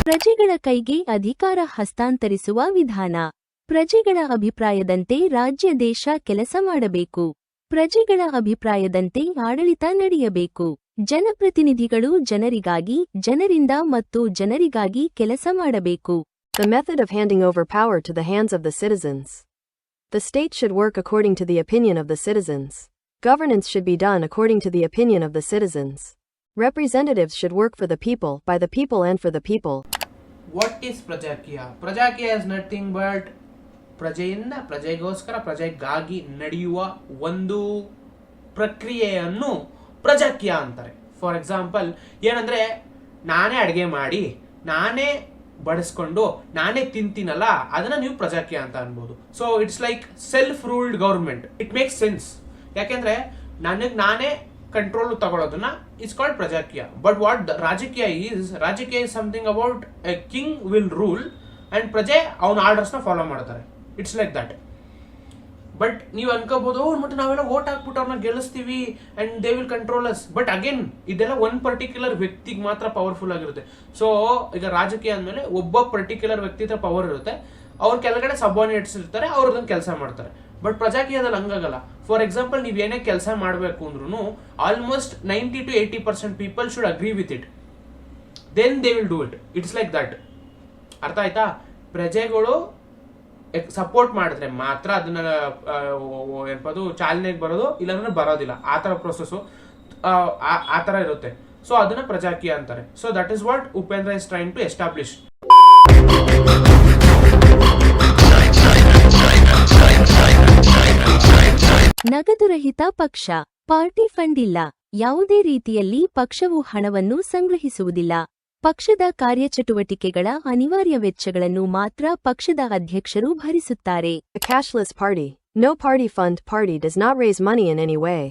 ಪ್ರಜೆಗಳ ಕೈಗೆ ಅಧಿಕಾರ ಹಸ್ತಾಂತರಿಸುವ ವಿಧಾನ. ಪ್ರಜೆಗಳ ಅಭಿಪ್ರಾಯದಂತೆ ರಾಜ್ಯ ದೇಶ ಕೆಲಸ ಮಾಡಬೇಕು. ಪ್ರಜೆಗಳ ಅಭಿಪ್ರಾಯದಂತೆ ಆಡಳಿತ ನಡೆಯಬೇಕು. ಜನಪ್ರತಿನಿಧಿಗಳು ಜನರಿಗಾಗಿ, ಜನರಿಂದ ಮತ್ತು ಜನರಿಗಾಗಿ ಕೆಲಸ ಮಾಡಬೇಕು. The method of handing over power to the hands of the citizens. The state should work according to the opinion of the citizens. Governance should be done according to the opinion of the citizens. Representatives should work for the people, by the people and for the people. What is Prajakiya? Prajakiya is nothing but ಪ್ರಜೆಯಿಂದ ಪ್ರಜೆಗೋಸ್ಕರ ಪ್ರಜೆಗಾಗಿ ನಡೆಯುವ ಒಂದು ಪ್ರಕ್ರಿಯೆಯನ್ನು ಪ್ರಜಾಕೀಯ ಅಂತಾರೆ. For example ಏನಂದ್ರೆ, ನಾನೇ ಅಡುಗೆ ಮಾಡಿ ನಾನೇ ಬಡಿಸ್ಕೊಂಡು ನಾನೇ ತಿಂತೀನಲ್ಲ, ಅದನ್ನ ನೀವು ಪ್ರಜಾಕೀಯ ಅಂತ ಅನ್ಬೋದು. So it's like self ruled government. It makes sense. ಯಾಕೆಂದ್ರೆ ನಾನೇ ಕಂಟ್ರೋಲ್ ತಗೊಳ್ಳೋದನ್ನ it's called Prajakeeya. But what rajakeeya is something about a king will rule and ಪ್ರಜೆ ಅವನ ಆರ್ಡರ್ಸ್ ನ ಫಾಲೋ ಮಾಡ್ತಾರೆ. It's like that. ಬಟ್ ನೀವು ಅನ್ಕೋಬಹುದು, ಮತ್ತೆ ನಾವೆಲ್ಲ ವೋಟ್ ಹಾಕ್ಬಿಟ್ಟು ಅವ್ರನ್ನ ಗೆಲ್ಲಿಸ್ತೀವಿ and they will control us. But again ಇದೆಲ್ಲ ಒನ್ ಪರ್ಟಿಕ್ಯುಲರ್ ವ್ಯಕ್ತಿಗೆ ಮಾತ್ರ ಪವರ್ಫುಲ್ ಆಗಿರುತ್ತೆ. ಸೊ ಈಗ ರಾಜಕೀಯ ಅಂದಮೇಲೆ ಒಬ್ಬ ಪರ್ಟಿಕ್ಯುಲರ್ ವ್ಯಕ್ತಿ ಹತ್ರ ಪವರ್ ಇರುತ್ತೆ, ಅವ್ರ ಕೆಳಗಡೆ ಸಬಾರ್ಡಿನೇಟ್ಸ್ ಇರ್ತಾರೆ, ಅವ್ರು ಅದನ್ನ ಕೆಲಸ ಮಾಡ್ತಾರೆ. ಬಟ್ ಪ್ರಜಾಕೀಯದಲ್ಲಿ ಹಂಗಾಗಲ್ಲ. ಫಾರ್ ಎಕ್ಸಾಂಪಲ್, ನೀವು ಏನೇ ಕೆಲಸ ಮಾಡಬೇಕು ಅಂದ್ರೂ almost 90 to 80% people should agree with it, then they will do it. It's like that. ಅರ್ಥ ಆಯ್ತಾ? ಪ್ರಜೆಗಳು ಸಪೋರ್ಟ್ ಮಾಡಿದ್ರೆ ಮಾತ್ರ ಅದನ್ನ ಏನಪ್ಪದು ಚಾಲನೆಗೆ ಬರೋದು, ಇಲ್ಲಾಂದ್ರೆ ಬರೋದಿಲ್ಲ. ಆ ತರ ಪ್ರೊಸೆಸ್ ಆ ತರ ಇರುತ್ತೆ. ಸೊ ಅದನ್ನ ಪ್ರಜಾಕೀಯ ಅಂತಾರೆ. So that is what Upendra is trying to establish. ನಗದುರಹಿತ ಪಕ್ಷ. ಪಾರ್ಟಿ ಫಂಡ್ ಇಲ್ಲ. ಯಾವುದೇ ರೀತಿಯಲ್ಲಿ ಪಕ್ಷವು ಹಣವನ್ನು ಸಂಗ್ರಹಿಸುವುದಿಲ್ಲ. ಪಕ್ಷದ ಕಾರ್ಯಚಟುವಟಿಕೆಗಳ ಅನಿವಾರ್ಯ ವೆಚ್ಚಗಳನ್ನು ಮಾತ್ರ ಪಕ್ಷದ ಅಧ್ಯಕ್ಷರು ಭರಿಸುತ್ತಾರೆ. A cashless party. No party fund. Party does not raise money in any way.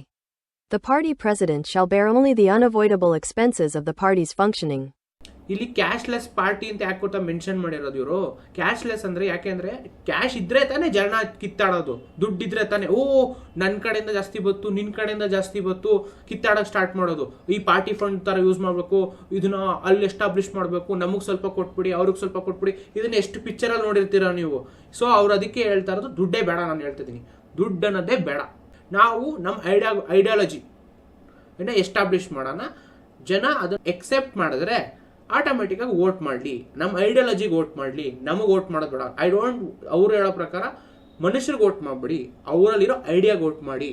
The party president shall bear only the unavoidable expenses of the party's functioning. ಇಲ್ಲಿ ಕ್ಯಾಶ್ಲೆಸ್ ಪಾರ್ಟಿ ಅಂತ ಯಾಕೆ ಗೊತ್ತಾ ಮೆನ್ಷನ್ ಮಾಡಿರೋದು ಇವರು? ಕ್ಯಾಶ್ಲೆಸ್ ಅಂದ್ರೆ ಯಾಕೆಂದ್ರೆ cash ಇದ್ರೆ ತಾನೇ ಜನ ಕಿತ್ತಾಡೋದು, ದುಡ್ಡಿದ್ರೆ ತಾನೇ ನನ್ನ ಕಡೆಯಿಂದ ಜಾಸ್ತಿ ಬತ್ತು, ನಿನ್ ಕಡೆಯಿಂದ ಜಾಸ್ತಿ ಬತ್ತು, ಕಿತ್ತಾಡಕ್ ಸ್ಟಾರ್ಟ್ ಮಾಡೋದು. ಈ ಪಾರ್ಟಿ ಫಂಡ್ ತರ ಯೂಸ್ ಮಾಡ್ಬೇಕು, ಇದನ್ನ ಅಲ್ಲಿ ಎಸ್ಟಾಬ್ಲಿಷ್ ಮಾಡ್ಬೇಕು, ನಮಗ್ ಸ್ವಲ್ಪ ಕೊಟ್ಬಿಡಿ, ಅವ್ರಿಗೆ ಸ್ವಲ್ಪ ಕೊಟ್ಬಿಡಿ. ಇದನ್ನ ಎಷ್ಟು ಪಿಕ್ಚರ್ ಅಲ್ಲಿ ನೋಡಿರ್ತೀರ ನೀವು. ಸೊ ಅವ್ರು ಅದಕ್ಕೆ ಹೇಳ್ತಾ ಇರೋದು ದುಡ್ಡೇ ಬೇಡ. ನಾನು ಹೇಳ್ತಿದ್ದೀನಿ, ದುಡ್ಡು ಅನ್ನೋದೇ ಬೇಡ. ನಾವು ನಮ್ಮ ಐಡಿಯಾಲಜಿ ಎಸ್ಟಾಬ್ಲಿಷ್ ಮಾಡೋಣ. ಜನ ಅದನ್ನ ಎಕ್ಸೆಪ್ಟ್ ಮಾಡಿದ್ರೆ ಆಟೋಮೆಟಿಕ್ ಆಗಿ ವೋಟ್ ಮಾಡಲಿ, ನಮ್ಮ ಐಡಿಯಾಲಜಿಗೆ ವೋಟ್ ಮಾಡಲಿ, ನಮಗೆ ವೋಟ್ ಮಾಡೋದು ಬೇಡ. ಅವ್ರು ಹೇಳೋ ಪ್ರಕಾರ ಮನುಷ್ಯರಿಗೆ ವೋಟ್ ಮಾಡ್ಬಿಡಿ, ಅವರಲ್ಲಿರೋ ಐಡಿಯಾಗೆ ವೋಟ್ ಮಾಡಿ.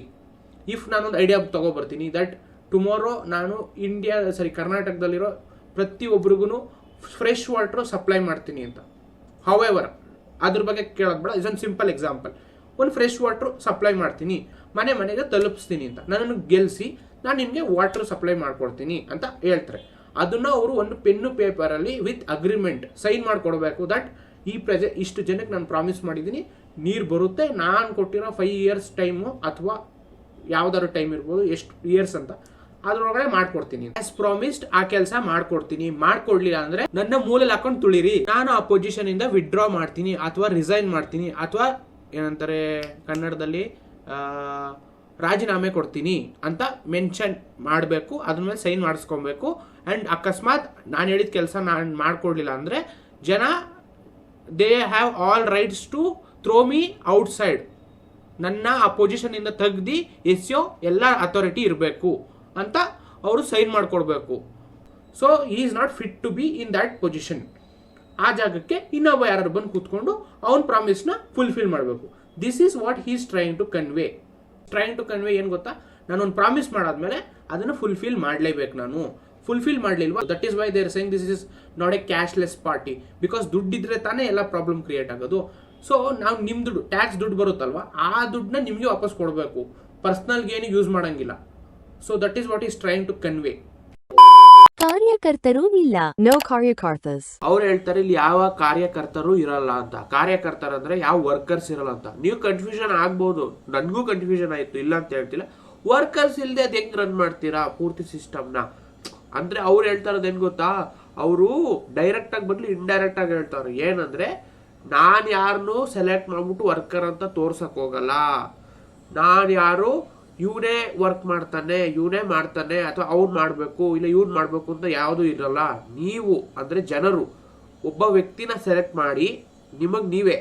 ಇಫ್ ನಾನೊಂದು ಐಡಿಯಾ ತಗೊಬರ್ತೀನಿ ದಟ್ ಟುಮಾರೋ ನಾನು ಕರ್ನಾಟಕದಲ್ಲಿರೋ ಪ್ರತಿಯೊಬ್ಬರಿಗೂ ಫ್ರೆಶ್ ವಾಟರ್ ಸಪ್ಲೈ ಮಾಡ್ತೀನಿ ಅಂತ. ಹೌಎವರ್ ಅದ್ರ ಬಗ್ಗೆ ಕೇಳೋದು ಬೇಡ. ಇದೊಂದು ಸಿಂಪಲ್ ಎಕ್ಸಾಂಪಲ್. ಒಂದು ಫ್ರೆಶ್ ವಾಟರ್ ಸಪ್ಲೈ ಮಾಡ್ತೀನಿ, ಮನೆಗೆ ತಲುಪಿಸ್ತೀನಿ ಅಂತ. ನನ್ನನ್ನು ಗೆಲ್ಲಿಸಿ ನಾನು ನಿಮಗೆ ವಾಟರ್ ಸಪ್ಲೈ ಮಾಡ್ಕೊಡ್ತೀನಿ ಅಂತ ಹೇಳ್ತಾರೆ. ಅದನ್ನ ಅವರು ಒಂದು ಪೆನ್ನು ಪೇಪರ್ ಅಲ್ಲಿ ವಿತ್ ಅಗ್ರಿಮೆಂಟ್ ಸೈನ್ ಮಾಡ್ಕೊಡ್ಬೇಕು. ದಟ್ ಈ ಇಷ್ಟು ಜನಕ್ಕೆ ನಾನು ಪ್ರಾಮಿಸ್ ಮಾಡಿದ್ದೀನಿ, ನೀರು ಬರುತ್ತೆ, ನಾನು ಕೊಟ್ಟಿರೋ 5 years ಟೈಮು ಅಥವಾ ಯಾವ್ದಾದ್ರು ಟೈಮ್ ಇರ್ಬೋದು, ಎಷ್ಟು ಇಯರ್ಸ್ ಅಂತ ಅದ್ರೊಳಗಡೆ ಮಾಡ್ಕೊಡ್ತೀನಿ. ಆಸ್ ಪ್ರಾಮಿಸ್ಡ್ ಆ ಕೆಲಸ ಮಾಡ್ಕೊಡ್ತೀನಿ. ಮಾಡ್ಕೊಡ್ಲಿಲ್ಲ ಅಂದ್ರೆ ನನ್ನ ಮೂಲೆಯಲ್ಲಿ ಹಾಕೊಂಡು ತುಳಿರಿ, ನಾನು ಆ ಪೊಸಿಷನ್ ಇಂದ ವಿಡ್ರಾ ಮಾಡ್ತೀನಿ ಅಥವಾ ರಿಸೈನ್ ಮಾಡ್ತೀನಿ ಅಥವಾ ಏನಂತಾರೆ ಕನ್ನಡದಲ್ಲಿ ರಾಜೀನಾಮೆ ಕೊಡ್ತೀನಿ ಅಂತ ಮೆನ್ಷನ್ ಮಾಡಬೇಕು. ಅದ್ರ ಮೇಲೆ ಸೈನ್ ಮಾಡಿಸ್ಕೊಬೇಕು. ಅಂಡ್ ಅಕಸ್ಮಾತ್ ನಾನು ಹೇಳಿದ ಕೆಲಸ ನಾನು ಮಾಡ್ಕೊಡ್ಲಿಲ್ಲ ಅಂದ್ರೆ ಜನ they have all rights to throw me outside. ನನ್ನ ಆ ಪೊಸಿಷನ್ ಇಂದ ತೆಗ್ದು ಎಸ್ಯೋ ಎಲ್ಲ ಅಥಾರಿಟಿ ಇರಬೇಕು ಅಂತ ಅವರು ಸೈನ್ ಮಾಡ್ಕೊಡ್ಬೇಕು. So he is not fit to be in that position. ಆ ಜಾಗಕ್ಕೆ ಇನ್ನೊಬ್ಬ ಯಾರು ಬಂದು ಕೂತ್ಕೊಂಡು ಅವನ ಪ್ರಾಮಿಸ್ನ ಫುಲ್ಫಿಲ್ ಮಾಡಬೇಕು. This is what he is trying to convey. ಏನು ಗೊತ್ತಾ, ನಾನೊಂದು ಪ್ರಾಮಿಸ್ ಮಾಡಾದ್ಮೇಲೆ ಅದನ್ನು ಫುಲ್ಫಿಲ್ ಮಾಡಲೇಬೇಕು. ನಾನು ಫುಲ್ಫಿಲ್ ಮಾಡಲಿಲ್ವಾ, that is why they are saying this is not a cashless party. Because ದುಡ್ಡಿದ್ರೆ ತಾನೇ ಎಲ್ಲ ಪ್ರಾಬ್ಲಮ್ ಕ್ರಿಯೇಟ್ ಆಗೋದು. ಸೊ ನಾವು ನಿಮ್ಮ ದುಡ್ಡು, ಟ್ಯಾಕ್ಸ್ ದುಡ್ಡು ಬರುತ್ತಲ್ವಾ, ಆ ದುಡ್ಡನ್ನ ನಿಮಗೆ ವಾಪಸ್ ಕೊಡಬೇಕು. ಪರ್ಸನಲ್ಗೆ ಏನು ಯೂಸ್ ಮಾಡಂಗಿಲ್ಲ. So that is what is trying to convey. ಕಾರ್ಯಕರ್ತರು ಇಲ್ಲ. No ಕಾರ್ಯಕರ್ತಸ್. ಅವ್ರು ಹೇಳ್ತಾರೆ ಇಲ್ಲಿ ಯಾವ ಕಾರ್ಯಕರ್ತರು ಇರಲ್ಲ ಅಂತ. ಕಾರ್ಯಕರ್ತರು ಅಂದ್ರೆ ಯಾವ ವರ್ಕರ್ಸ್ ಇರಲ್ಲ ಅಂತ. ನೀವು ಕನ್ಫ್ಯೂಷನ್ ಆಗ್ಬಹುದು, ನನ್ಗೂ ಕನ್ಫ್ಯೂಷನ್ ಆಯ್ತು, ಇಲ್ಲ ಅಂತ ಹೇಳ್ತಿಲ್ಲ. ವರ್ಕರ್ಸ್ ಇಲ್ಲದೆ ಅದ್ ಹೆಂಗ್ ರನ್ ಮಾಡ್ತೀರಾ ಪೂರ್ತಿ ಸಿಸ್ಟಮ್ನ ಅಂದ್ರೆ ಅವ್ರು ಹೇಳ್ತಾ ಇರೋದು ಏನ್ ಗೊತ್ತಾ, ಅವರು ಡೈರೆಕ್ಟ್ ಆಗಿ ಬದಲು ಇಂಡೈರೆಕ್ಟ್ ಆಗಿ ಹೇಳ್ತಾರೆ. ಏನಂದ್ರೆ, ನಾನು ಯಾರನ್ನು ಸೆಲೆಕ್ಟ್ ಮಾಡ್ಬಿಟ್ಟು ವರ್ಕರ್ ಅಂತ ತೋರ್ಸಕ್ ಹೋಗಲ್ಲ. ನಾನು ಯಾರು ಇವನೇ ವರ್ಕ್ ಮಾಡ್ತಾನೆ, ಇವನೇ ಮಾಡ್ತಾನೆ ಅಥವಾ ಅವ್ನು ಮಾಡಬೇಕು ಇಲ್ಲ ಇವ್ನು ಮಾಡಬೇಕು ಅಂತ ಯಾವುದು ಇರಲ್ಲ. ನೀವು ಅಂದ್ರೆ ಜನರು ಒಬ್ಬ ವ್ಯಕ್ತಿನ ಸೆಲೆಕ್ಟ್ ಮಾಡಿ ನಿಮಗೆ ನೀವೇ,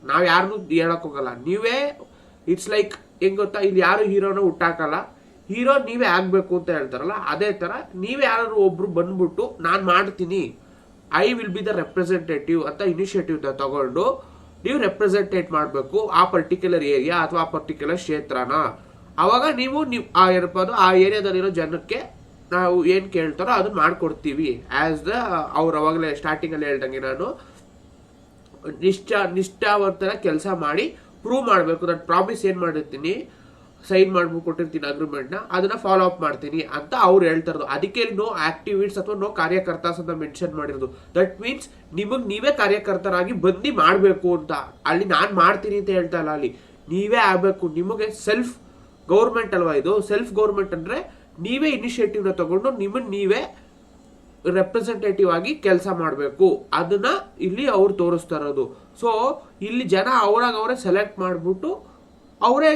ನಾವು ಯಾರನ್ನೂ ಹೇಳಕ್ ಹೋಗಲ್ಲ, ನೀವೇ ಇಟ್ಸ್ ಲೈಕ್ ಹೆಂಗ್ ಗೊತ್ತಾ, ಇಲ್ಲಿ ಯಾರು ಹೀರೋನ ಹುಟ್ಟಾಕಲ್ಲ, ಹೀರೋ ನೀವೇ ಆಗ್ಬೇಕು ಅಂತ ಹೇಳ್ತಾರಲ್ಲ, ಅದೇ ತರ ನೀವೇ ಯಾರು ಒಬ್ರು ಬಂದ್ಬಿಟ್ಟು ನಾನು ಮಾಡ್ತೀನಿ, I will be the representative ಅಂತ ಇನಿಷಿಯೇಟಿವ್ ತಗೊಂಡು ನೀವು ರೆಪ್ರೆಸೆಂಟೇಟ್ ಮಾಡಬೇಕು ಆ ಪರ್ಟಿಕ್ಯುಲರ್ ಏರಿಯಾ ಅಥವಾ ಆ ಪರ್ಟಿಕ್ಯುಲರ್ ಕ್ಷೇತ್ರನ. ಅವಾಗ ನೀವು ಆ ಏನಪ್ಪದು ಆ ಏರಿಯಾದಲ್ಲಿರೋ ಜನಕ್ಕೆ ನಾವು ಏನು ಕೇಳ್ತಾರೋ ಅದನ್ನ ಮಾಡ್ಕೊಡ್ತೀವಿ. ಆಸ್ ದ ಅವ್ರು ಅವಾಗಲೇ ಸ್ಟಾರ್ಟಿಂಗಲ್ಲಿ ಹೇಳ್ದಂಗೆ ನಾನು ನಿಷ್ಠಾವಂತರ ಕೆಲಸ ಮಾಡಿ ಪ್ರೂವ್ ಮಾಡಬೇಕು, ನಾನು ಪ್ರಾಮಿಸ್ ಏನು ಮಾಡಿರ್ತೀನಿ, ಸೈನ್ ಮಾಡ್ಬಿಟ್ಟು ಕೊಟ್ಟಿರ್ತೀನಿ ಅಗ್ರಿಮೆಂಟ್ನ, ಅದನ್ನ ಫಾಲೋ ಅಪ್ ಮಾಡ್ತೀನಿ ಅಂತ ಅವ್ರು ಹೇಳ್ತಾ ಇರೋದು. ಅದಕ್ಕೆ ನೋ ಆಕ್ಟಿವಿಟ್ಸ್ ಅಥವಾ ನೋ ಕಾರ್ಯಕರ್ತಾಸ್ ಅಂತ ಮೆನ್ಷನ್ ಮಾಡಿರೋದು. ದಟ್ ಮೀನ್ಸ್ ನಿಮಗೆ ನೀವೇ ಕಾರ್ಯಕರ್ತರಾಗಿ ಬಂದು ಮಾಡಬೇಕು ಅಂತ. ಅಲ್ಲಿ ನಾನು ಮಾಡ್ತೀನಿ ಅಂತ ಹೇಳ್ತಾ ಇಲ್ಲ, ಅಲ್ಲಿ ನೀವೇ ಆಗಬೇಕು. ನಿಮಗೆ ಸೆಲ್ಫ್ ಗೌರ್ಮೆಂಟ್ ಅಲ್ವಾ ಇದು, ಸೆಲ್ಫ್ ಗೌರ್ಮೆಂಟ್ ಅಂದ್ರೆ ನೀವೇ ಇನಿಷಿಯೇಟಿವ್ನ ತಗೊಂಡು ನಿಮ್ಮನ್ನ ನೀವೇ ರೆಪ್ರೆಸೆಂಟೇಟಿವ್ ಆಗಿ ಕೆಲಸ ಮಾಡಬೇಕು. ಅದನ್ನ ಇಲ್ಲಿ ಅವ್ರು ತೋರಿಸ್ತಾ ಇರೋದು. ಸೊ ಇಲ್ಲಿ ಜನ ಅವರೇ ಸೆಲೆಕ್ಟ್ ಮಾಡ್ಬಿಟ್ಟು ಅವರೇ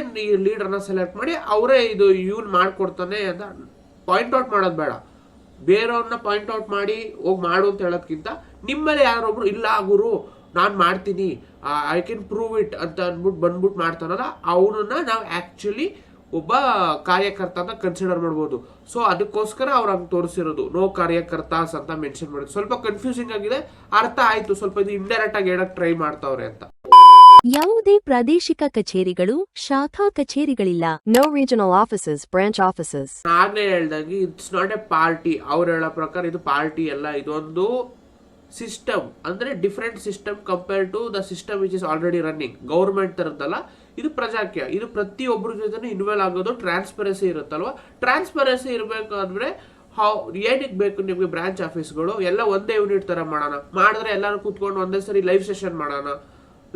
ಲೀಡರ್ನ ಸೆಲೆಕ್ಟ್ ಮಾಡಿ ಅವರೇ ಇದು ಇವ್ನು ಮಾಡ್ಕೊಡ್ತಾನೆ ಅಂತ ಪಾಯಿಂಟ್ ಔಟ್ ಮಾಡೋದು ಬೇಡ. ಬೇರೆಯವ್ರನ್ನ ಪಾಯಿಂಟ್ ಔಟ್ ಮಾಡಿ ಹೋಗಿ ಮಾಡು ಅಂತ ಹೇಳೋದ್ಕಿಂತ ನಿಮ್ಮಲ್ಲಿ ಯಾರೊಬ್ರು ಇಲ್ಲ ಗುರು ನಾನು ಮಾಡ್ತೀನಿ, ಐ ಕ್ಯಾನ್ ಪ್ರೂವ್ ಇಟ್ ಅಂತ ಅಂದ್ಬಿಟ್ಟು ಬಂದ್ಬಿಟ್ಟು ಮಾಡ್ತಾನಲ್ಲ, ಅವನನ್ನ ನಾವು ಆಕ್ಚುಲಿ ಒಬ್ಬ ಕಾರ್ಯಕರ್ತ ಅಂತ ಕನ್ಸಿಡರ್ ಮಾಡ್ಬೋದು. ಸೊ ಅದಕ್ಕೋಸ್ಕರ ಅವ್ರು ಹಂಗೆ ತೋರಿಸಿರೋದು, ನೋ ಕಾರ್ಯಕರ್ತಾಸ್ ಅಂತ ಮೆನ್ಷನ್ ಮಾಡಿದ್ರು. ಸ್ವಲ್ಪ ಕನ್ಫ್ಯೂಸಿಂಗ್ ಆಗಿದೆ, ಅರ್ಥ ಆಯ್ತು, ಸ್ವಲ್ಪ ಇದು ಇಂಡೈರೆಕ್ಟ್ ಆಗಿ ಹೇಳಕ್ ಟ್ರೈ ಮಾಡ್ತಾವ್ರೆ ಅಂತ. ಯಾವುದೇ ಪ್ರಾದೇಶಿಕ ಕಚೇರಿಗಳು, ಶಾಖಾ ಕಚೇರಿಗಳಿಲ್ಲ. No regional offices, branch offices. ಆಗ್ಲೇ ಹೇಳ್ದಂಗೆ ಇಟ್ಸ್ ನಾಟ್ ಎ ಪಾರ್ಟಿ. ಅವ್ರು ಹೇಳೋ ಪ್ರಕಾರ ಇದು ಪಾರ್ಟಿ ಅಲ್ಲ, ಇದೊಂದು ಸಿಸ್ಟಮ್. ಅಂದ್ರೆ different system compare to the system which is already running. Government ತರದ್ದಲ್ಲ, ಇದು ಪ್ರಜಾಕ್ಯ. ಇದು ಪ್ರತಿಯೊಬ್ಬರ ಜೊತೆ ಇನ್ವಾಲ್ವ್ ಆಗೋದು. ಟ್ರಾನ್ಸ್ಪರೆನ್ಸಿ ಇರುತ್ತಲ್ವಾ, ಟ್ರಾನ್ಸ್ಪರೆನ್ಸಿ ಇರಬೇಕಾದ್ರೆ ಏನಕ್ಕೆ ಬೇಕು ನಿಮ್ಗೆ ಬ್ರಾಂಚ್ ಆಫೀಸ್ಗಳು? ಎಲ್ಲ ಒಂದೇ ಯೂನಿಟ್ ತರ ಮಾಡೋಣ, ಮಾಡಿದ್ರೆ ಎಲ್ಲಾರು ಕೂತ್ಕೊಂಡು ಒಂದೇ ಸರಿ ಲೈವ್ ಸೆಷನ್ ಮಾಡೋಣ,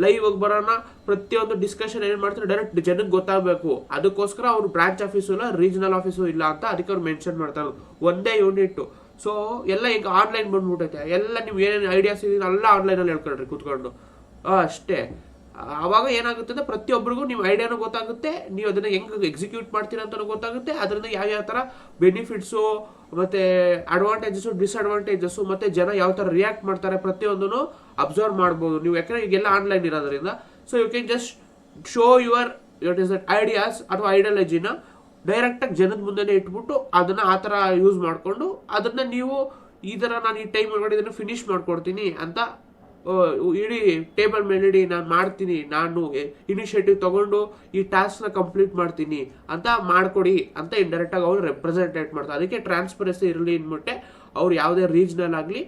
ಲೈವ್ ಆಗಿ ಬರೋಣ, ಪ್ರತಿಯೊಂದು ಡಿಸ್ಕಷನ್ ಏನ್ ಮಾಡ್ತಾರೆ ಡೈರೆಕ್ಟ್ ಜನಕ್ಕೆ ಗೊತ್ತಾಗಬೇಕು. ಅದಕ್ಕೋಸ್ಕರ ಅವ್ರು ಬ್ರಾಂಚ್ ಆಫೀಸು ಇಲ್ಲ, ರೀಜನಲ್ ಆಫೀಸು ಇಲ್ಲ ಅಂತ ಅದಕ್ಕೆ ಅವ್ರು ಮೆನ್ಷನ್ ಮಾಡ್ತಾರೆ. ಒಂದೇ ಯೂನಿಟ್. ಸೊ ಎಲ್ಲ ಈಗ ಆನ್ಲೈನ್ ಬಂದ್ಬಿಟ್ಟೈತೆ, ಎಲ್ಲ ನೀವು ಏನೇನು ಐಡಿಯಾಸ್ ಇದೀನಿ ಎಲ್ಲ ಆನ್ಲೈನಲ್ಲಿ ಹೇಳ್ಕೊಳ್ರಿ ಕೂತ್ಕೊಂಡು ಅಷ್ಟೇ. ಅವಾಗ ಏನಾಗುತ್ತೆ ಅಂದ್ರೆ ಪ್ರತಿಯೊಬ್ಬರಿಗೂ ನೀವು ಐಡಿಯಾನು ಗೊತ್ತಾಗುತ್ತೆ, ನೀವು ಅದನ್ನ ಹೆಂಗ್ ಎಕ್ಸಿಕ್ಯೂಟ್ ಮಾಡ್ತೀರಾ ಅಂತ ಗೊತ್ತಾಗುತ್ತೆ, ಅದರಿಂದ ಯಾವ ತರ ಬೆನಿಫಿಟ್ಸು ಮತ್ತೆ ಅಡ್ವಾಂಟೇಜಸ್ ಡಿಸ್ಅಡ್ವಾಂಟೇಜಸ್ ಮತ್ತೆ ಜನ ಯಾವ ತರ ರಿಯಾಕ್ಟ್ ಮಾಡ್ತಾರೆ ಪ್ರತಿಯೊಂದನ್ನು ಅಬ್ಸರ್ವ್ ಮಾಡ್ಬೋದು ನೀವು. ಯಾಕಂದ್ರೆ ಈಗೆಲ್ಲ ಆನ್ಲೈನ್ ಇರೋದ್ರಿಂದ. So you can just show your what is that ideas ಅಥವಾ ಐಡಿಯಾಲಜಿನ ಡೈರೆಕ್ಟ್ ಆಗಿ ಜನದ ಮುಂದೆ ಇಟ್ಬಿಟ್ಟು ಅದನ್ನ ಆ ತರ ಯೂಸ್ ಮಾಡ್ಕೊಂಡು ಅದನ್ನ ನೀವು ಈ ತರ ನಾನು ಈ ಟೈಮ್ ಒಳಗಡೆ ಇದನ್ನ ಫಿನಿಶ್ ಮಾಡ್ಕೊಡ್ತೀನಿ ಅಂತ ಇಡೀ ಟೇಬಲ್ ಮೇಲೆ ಇಡಿ, ನಾನು ಮಾಡ್ತೀನಿ, ನಾನು ಇನಿಷಿಯೇಟಿವ್ ತಗೊಂಡು ಈ ಟಾಸ್ಕ್ ನ ಕಂಪ್ಲೀಟ್ ಮಾಡ್ತೀನಿ ಅಂತ ಮಾಡ್ಕೊಡಿ ಅಂತ ಇಂಡೈರೆಕ್ಟ್ ಆಗಿ ಅವ್ರು ರೆಪ್ರೆಸೆಂಟೇಟ್ ಮಾಡ್ತಾರೆ. ಅದಕ್ಕೆ ಟ್ರಾನ್ಸ್ಪರೆನ್ಸಿ ಇರಲಿ ಅಂದ್ಬಿಟ್ಟೆ ಅವ್ರು ಯಾವುದೇ ರೀಜನಲ್ ಆಗಲಿ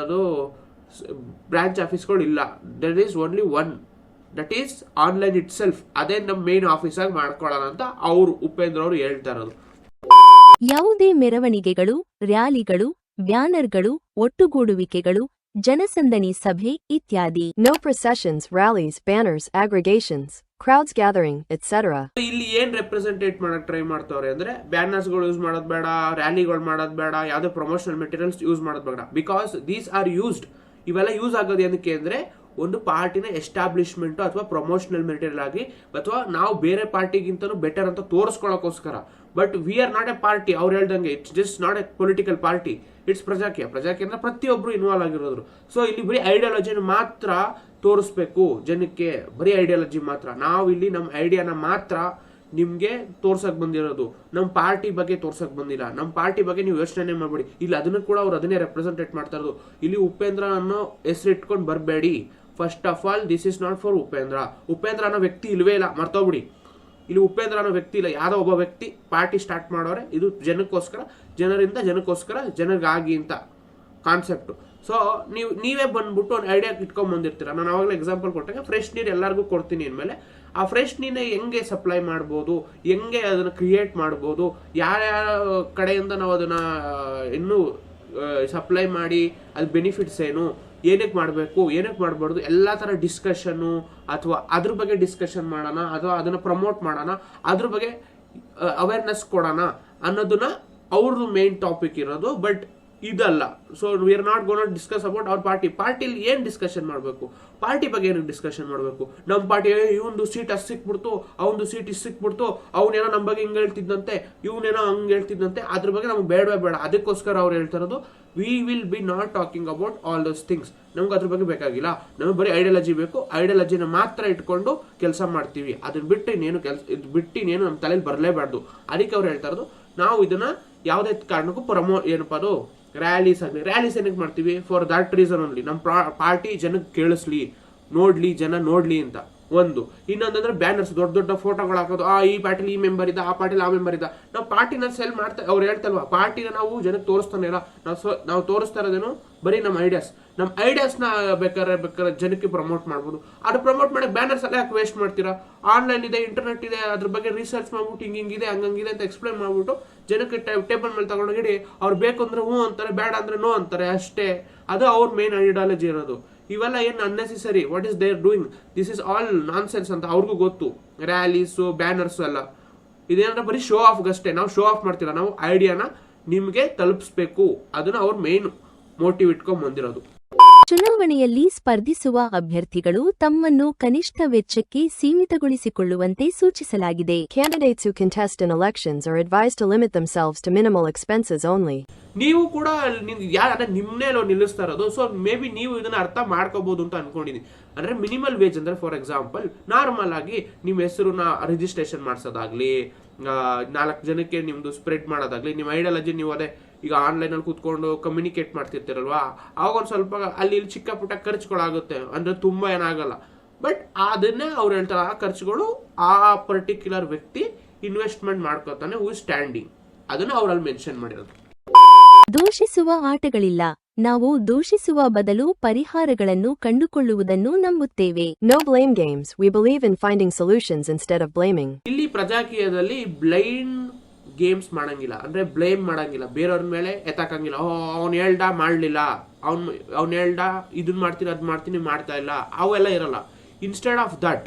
ಅದು ಬ್ರಾಂಚ್ ಆಫೀಸ್ಗಳು ಇಲ್ಲ. That is only one, that is online it self. ಅದೇ ನಮ್ಮ ಮೇನ್ ಆಫೀಸ್ ಆಗಿ ಮಾಡ್ಕೊಳ್ಳೋಣ ಅಂತ ಅವ್ರು ಉಪೇಂದ್ರ ಅವರು ಹೇಳ್ತಾ ಇರೋದು. ಯಾವುದೇ ಮೆರವಣಿಗೆಗಳು, ರ್ಯಾಲಿಗಳು, ಬ್ಯಾನರ್ಗಳು, ಒಟ್ಟುಗೂಡುವಿಕೆಗಳು, ಜನಸಂದಣಿ ಸಭೆ ಇತ್ಯಾದಿ. No processions, rallies, banners, aggregations, crowds gathering, etc. ಇಲ್ಲಿ ಏನ್ ರೆಪ್ರೆಸೆಂಟೇಟ್ ಮಾಡಕ್ ಟ್ರೈ ಮಾಡ್ತಾವ್ರೆ ಅಂದ್ರೆ ಬ್ಯಾನರ್ಸ್ ಗಳು ಯೂಸ್ ಮಾಡೋದ್ ಬೇಡ, ರ್ಯಾಲಿಗಳು ಮಾಡೋದ್ ಬೇಡ, ಯಾವ್ದೇ ಪ್ರಮೋಷನಲ್ ಮೆಟೀರಿಯಲ್ಸ್ ಯೂಸ್ ಮಾಡೋದ್ ಬೇಡ. Because these are used. ಇವೆಲ್ಲ ಯೂಸ್ ಆಗೋದು ಏನಕ್ಕೆ ಅಂದ್ರೆ ಒಂದು ಪಾರ್ಟಿನ ಎಸ್ಟಾಬ್ಲಿಷ್ಮೆಂಟ್ ಅಥವಾ ಪ್ರಮೋಷನಲ್ ಮೆಟೀರಿಯಲ್ ಆಗಿ ಅಥವಾ ನಾವು ಬೇರೆ ಪಾರ್ಟಿಗಿಂತನೂ ಬೆಟರ್ ಅಂತ ತೋರಿಸ್ಕೊಳ್ಳೋಕೋಸ್ಕರ. But we are not a party. ಅವ್ರು ಹೇಳ್ದಂಗೆ it's just not a political party, it's Prajakeeya. Prajakeeya ಅಂದ್ರೆ ಪ್ರತಿಯೊಬ್ರು ಇನ್ವಾಲ್ವ್ ಆಗಿರೋರು. ಸೊ ಇಲ್ಲಿ ಬರೀ ಐಡಿಯಾಲಜಿನ ಮಾತ್ರ ತೋರಿಸ್ಬೇಕು ಜನಕ್ಕೆ, ಬರೀ ಐಡಿಯಾಲಜಿ ಮಾತ್ರ. ನಾವು ಇಲ್ಲಿ ನಮ್ಮ ಐಡಿಯಾನ ಮಾತ್ರ ನಿಮ್ಗೆ ತೋರ್ಸಕ್ ಬಂದಿರೋದು, ನಮ್ಮ ಪಾರ್ಟಿ ಬಗ್ಗೆ ತೋರ್ಸಕ್ ಬಂದಿಲ್ಲ. ನಮ್ಮ ಪಾರ್ಟಿ ಬಗ್ಗೆ ನೀವು ಯೋಚನೆ ಮಾಡ್ಬೇಡಿ. ಇಲ್ಲಿ ಅದನ್ನು ಕೂಡ ಅವ್ರು ಅದನ್ನೇ ರೆಪ್ರೆಸೆಂಟೇಟ್ ಮಾಡ್ತಾ ಇರೋದು. ಇಲ್ಲಿ ಉಪೇಂದ್ರ ಅನ್ನೋ ಹೆಸರು ಇಟ್ಕೊಂಡು ಬರಬೇಡಿ. First of all this is not for Upendra. Upendra ಅನ್ನೋ ವ್ಯಕ್ತಿ ಇಲ್ವೇ ಇಲ್ಲ, ಮರ್ತೋಗ್ಬಿಡಿ. ಇಲ್ಲಿ ಉಪೇಂದ್ರ ಅನ್ನೋ ವ್ಯಕ್ತಿ ಇಲ್ಲ, ಯಾರೋ ಒಬ್ಬ ವ್ಯಕ್ತಿ ಪಾರ್ಟಿ ಸ್ಟಾರ್ಟ್ ಮಾಡೋರೆ. ಇದು ಜನಕ್ಕೋಸ್ಕರ, ಜನರಿಂದ ಜನಕ್ಕೋಸ್ಕರ, ಜನರಿಗಾಗಿ ಅಂತ ಕಾನ್ಸೆಪ್ಟ್. ಸೊ ನೀವೇ ಬಂದ್ಬಿಟ್ಟು ಒಂದು ಐಡಿಯಾ ಇಟ್ಕೊಂಡ್ ಬಂದಿರ್ತೀರ. ನಾನು ಅವಾಗಲೇ ಎಕ್ಸಾಂಪಲ್ ಕೊಟ್ಟಾಗ ಫ್ರೆಶ್ ನೀರು ಎಲ್ಲರಿಗೂ ಕೊಡ್ತೀನಿ ಅಂದಮೇಲೆ ಆ ಫ್ರೆಶ್ ನೀರನ್ನ ಹೆಂಗೆ ಸಪ್ಲೈ ಮಾಡ್ಬೋದು, ಹೆಂಗೆ ಅದನ್ನ ಕ್ರಿಯೇಟ್ ಮಾಡ್ಬೋದು, ಯಾರ್ಯಾರ ಕಡೆಯಿಂದ ನಾವು ಅದನ್ನ ಇನ್ನೂ ಸಪ್ಲೈ ಮಾಡಿ ಅದು ಬೆನಿಫಿಟ್ಸ್ ಏನು, ಏನಕ್ಕೆ ಮಾಡಬೇಕು ಏನಕ್ಕೆ ಮಾಡಬಾರ್ದು, ಎಲ್ಲ ಥರ ಡಿಸ್ಕಷನ್ನು ಅಥವಾ ಅದ್ರ ಬಗ್ಗೆ ಡಿಸ್ಕಷನ್ ಮಾಡೋಣ ಅಥವಾ ಅದನ್ನು ಪ್ರಮೋಟ್ ಮಾಡೋಣ, ಅದ್ರ ಬಗ್ಗೆ ಅವೇರ್ನೆಸ್ ಕೊಡೋಣ ಅನ್ನೋದನ್ನ ಅವ್ರದ್ದು ಮೇನ್ ಟಾಪಿಕ್ ಇರೋದು. ಬಟ್ ಇದಲ್ಲ. So we are not gonna discuss about ಅವ್ರ ಪಾರ್ಟಿಲಿ ಏನ್ ಡಿಸ್ಕಷನ್ ಮಾಡಬೇಕು, ಪಾರ್ಟಿ ಬಗ್ಗೆ ಏನು ಡಿಸ್ಕಷನ್ ಮಾಡಬೇಕು. ನಮ್ಮ ಪಾರ್ಟಿ ಇವಂದು ಸೀಟ್ ಅಷ್ಟು ಸಿಕ್ಬಿಡ್ತು, ಅವನದು ಸೀಟ್ ಇಷ್ಟು ಸಿಕ್ಬಿಡ್ತು, ಅವನೇನೋ ನಮ್ಮ ಬಗ್ಗೆ ಹಿಂಗೆ ಹೇಳ್ತಿದ್ದಂತೆ, ಇವನೇನೋ ಹಂಗೆ ಹೇಳ್ತಿದ್ದಂತೆ, ಅದ್ರ ಬಗ್ಗೆ ನಮ್ಗೆ ಬೇಡವೇ ಬೇಡ. ಅದಕ್ಕೋಸ್ಕರ ಅವ್ರು ಹೇಳ್ತಾ ಇರೋದು we will be not talking about all those things. ನಮ್ಗೆ ಅದ್ರ ಬಗ್ಗೆ ಬೇಕಾಗಿಲ್ಲ, ನಮಗೆ ಬರೀ ಐಡಿಯಾಲಜಿ ಬೇಕು, ಐಡಿಯಾಲಜಿನ ಮಾತ್ರ ಇಟ್ಕೊಂಡು ಕೆಲಸ ಮಾಡ್ತೀವಿ, ಅದನ್ನ ಬಿಟ್ಟು ಇನ್ನೇನು ನಮ್ಮ ತಲೆಯಲ್ಲಿ ಬರಲೇಬಾರ್ದು. ಅದಕ್ಕೆ ಅವ್ರು ಹೇಳ್ತಾ ಇರೋದು ನಾವು ಇದನ್ನ ಯಾವುದೇ ಕಾರಣಕ್ಕೂ ಏನಪ್ಪ ಅದು ರ್ಯಾಲೀಸ್ ಏನಕ್ಕೆ ಮಾಡ್ತೀವಿ, ಫಾರ್ ದಟ್ ರೀಸನ್ ಓನ್ಲಿ. ನಮ್ಮ ಪಾರ್ಟಿ ಜನಕ್ಕೆ ಕೇಳಿಸ್ಲಿ, ಜನ ನೋಡ್ಲಿ ಅಂತ ಒಂದು. ಇನ್ನೊಂದಂದ್ರೆ ಬ್ಯಾನರ್ಸ್, ದೊಡ್ಡ ದೊಡ್ಡ ಫೋಟೋಗಳು ಹಾಕೋದು, ಈ ಪಾರ್ಟಿಲಿ ಈ ಮೆಂಬರ್ ಇದ್ದ, ಆ ಪಾರ್ಟಿಲಿ ಆ ಮೆಂಬರ್ ಇದ್ದ. ನಾವು ಪಾರ್ಟಿನ ಸೆಲ್ ಮಾಡ್ತಾ ಅವ್ರು ಹೇಳ್ತಲ್ವಾ, ಪಾರ್ಟಿನ ನಾವು ಜನಕ್ಕೆ ತೋರಿಸ್ತಾನೆ ಇಲ್ಲ, ನಾವು ತೋರಿಸ್ತಾ ಇರೋದೇನು ಬರೀ ನಮ್ಮ ಐಡಿಯಾಸ್ನ ಬೇಕಾದ್ರೆ ಜನಕ್ಕೆ ಪ್ರಮೋಟ್ ಮಾಡ್ಬೋದು. ಅದು ಪ್ರಮೋಟ್ ಮಾಡಕ್ಕೆ ಬ್ಯಾನರ್ಸ್ ಎಲ್ಲ ಯಾಕೆ ವೇಸ್ಟ್ ಮಾಡ್ತೀರಾ? ಆನ್ಲೈನ್ ಇದೆ, ಇಂಟರ್ನೆಟ್ ಇದೆ, ಅದ್ರ ಬಗ್ಗೆ ರಿಸರ್ಚ್ ಮಾಡ್ಬಿಟ್ಟು ಹಿಂಗಿದೆ ಹಂಗಂಗಿದೆ ಅಂತ ಎಕ್ಸ್ಪ್ಲೈನ್ ಮಾಡ್ಬಿಟ್ಟು ಜನಕ್ಕೆ ಟೇಬಲ್ ಮೇಲೆ ತಗೊಂಡೋಗಿ ಅವ್ರು ಬೇಕು ಅಂದ್ರೆ ಹ್ಞೂ ಅಂತಾರೆ, ಬೇಡ ಅಂದ್ರೆ ನೋ ಅಂತಾರೆ ಅಷ್ಟೇ. ಅದು ಅವ್ರ ಮೇನ್ ಐಡಿಯಾಲಜಿ ಇರೋದು. ಇವೆಲ್ಲ ಏನು unnecessary, what is their doing, this is all nonsense ಅಂತ ಅವ್ರಿಗೂ ಗೊತ್ತು. ರ್ಯಾಲೀಸು ಬ್ಯಾನರ್ಸು ಎಲ್ಲ ಇದೇನಂದ್ರೆ ಬರೀ ಶೋ ಆಫ್ಗಷ್ಟೇ. ನಾವು ಶೋ ಆಫ್ ಮಾಡ್ತಿಲ್ಲ, ನಾವು ಐಡಿಯಾನ ನಿಮ್ಗೆ ತಲುಪಿಸ್ಬೇಕು, ಅದನ್ನ ಅವ್ರ ಮೇನ್ ಮೋಟಿವ್ ಇಟ್ಕೊಂಡ್ ಬಂದಿರೋದು. ಚುನಾವಣೆಯಲ್ಲಿ ಸ್ಪರ್ಧಿಸುವ ಅಭ್ಯರ್ಥಿಗಳು ತಮ್ಮನ್ನು ಕನಿಷ್ಠ ವೆಚ್ಚಕ್ಕೆ ಸೀಮಿತಗೊಳಿಸಿಕೊಳ್ಳುವಂತೆ ಸೂಚಿಸಲಾಗಿದೆ. Candidates who contest in elections are advised to limit themselves to minimal expenses only. ನೀವು ಕೂಡ ನಿಮ್ನೇ ನಿಲ್ಲಿಸ್ತಾ ಇರೋದು. ಸೊ ಮೇ ಬಿ ನೀವು ಇದನ್ನ ಅರ್ಥ ಮಾಡ್ಕೋಬಹುದು ಅಂತ ಅನ್ಕೊಂಡಿದೀನಿ. ಅಂದ್ರೆ ಮಿನಿಮಲ್ ವೇಜ್ ಅಂದ್ರೆ ಫಾರ್ ಎಕ್ಸಾಂಪಲ್ ನಾರ್ಮಲ್ ಆಗಿ ನಿಮ್ಮ ಹೆಸರನ್ನ ರಿಜಿಸ್ಟ್ರೇಷನ್ ಮಾಡಿಸೋದಾಗ್ಲಿ, 4 ಜನಕ್ಕೆ ನಿಮ್ದು ಸ್ಪ್ರೆಡ್ ಮಾಡೋದಾಗ್ಲಿ, ನಿಮ್ಮ ಐಡಿಯಾಲಜಿ ನೀವು ಅದೇ ಈಗ ಆನ್ಲೈನ್ ಅಲ್ಲಿ ಕೂತ್ಕೊಂಡು ಕಮ್ಯುನಿಕೇಟ್ ಮಾಡ್ತಿರ್ತೀರಲ್ವಾ, ಅವಾಗ ಒಂದ್ ಸ್ವಲ್ಪ ಅಲ್ಲಿ ಇಲ್ಲಿ ಚಿಕ್ಕ ಪುಟ್ಟ ಖರ್ಚುಗಳಾಗುತ್ತೆ, ಅಂದ್ರೆ ತುಂಬಾ ಏನಾಗಲ್ಲ. ಬಟ್ ಅದನ್ನೇ ಅವ್ರು ಹೇಳ್ತಾರೆ, ಆ ಖರ್ಚುಗಳು ಆ ಪರ್ಟಿಕ್ಯುಲರ್ ವ್ಯಕ್ತಿ ಇನ್ವೆಸ್ಟ್ಮೆಂಟ್ ಮಾಡ್ಕೋತಾನೆ, ಹೂ ಸ್ಟ್ಯಾಂಡಿಂಗ್, ಅದನ್ನ ಅವ್ರಲ್ಲಿ ಮೆನ್ಷನ್ ಮಾಡಿರೋದು. ದೂಷಿಸುವ ಆಟಗಳಿಲ್ಲ, ನಾವು ದೂಷಿಸುವ ಬದಲು ಪರಿಹಾರಗಳನ್ನು ಕಂಡುಕೊಳ್ಳುವುದನ್ನು ನಂಬುತ್ತೇವೆ. No blame games. We believe in finding solutions instead of blaming. ಇಲ್ಲಿ ಪ್ರಜಾಕೀಯದಲ್ಲಿ ಬ್ಲೈಂಡ್ ಗೇಮ್ಸ್ ಮಾಡಂಗಿಲ್ಲ, ಅಂದ್ರೆ ಬ್ಲೇಮ್ ಮಾಡಂಗಿಲ್ಲ, ಬೇರೆಯವ್ರ ಮೇಲೆ ಎತ್ತಾಕಂಗಿಲ್ಲ. ಅವ್ನು ಹೇಳ್ದ ಮಾಡ್ಲಿಲ್ಲ, ಅವ್ನು ಹೇಳ್ದ ಇದನ್ ಮಾಡ್ತೀನಿ ಅದ್ ಮಾಡ್ತೀನಿ ಮಾಡ್ತಾ ಇಲ್ಲ, ಅವೆಲ್ಲ ಇರಲ್ಲ. Instead of that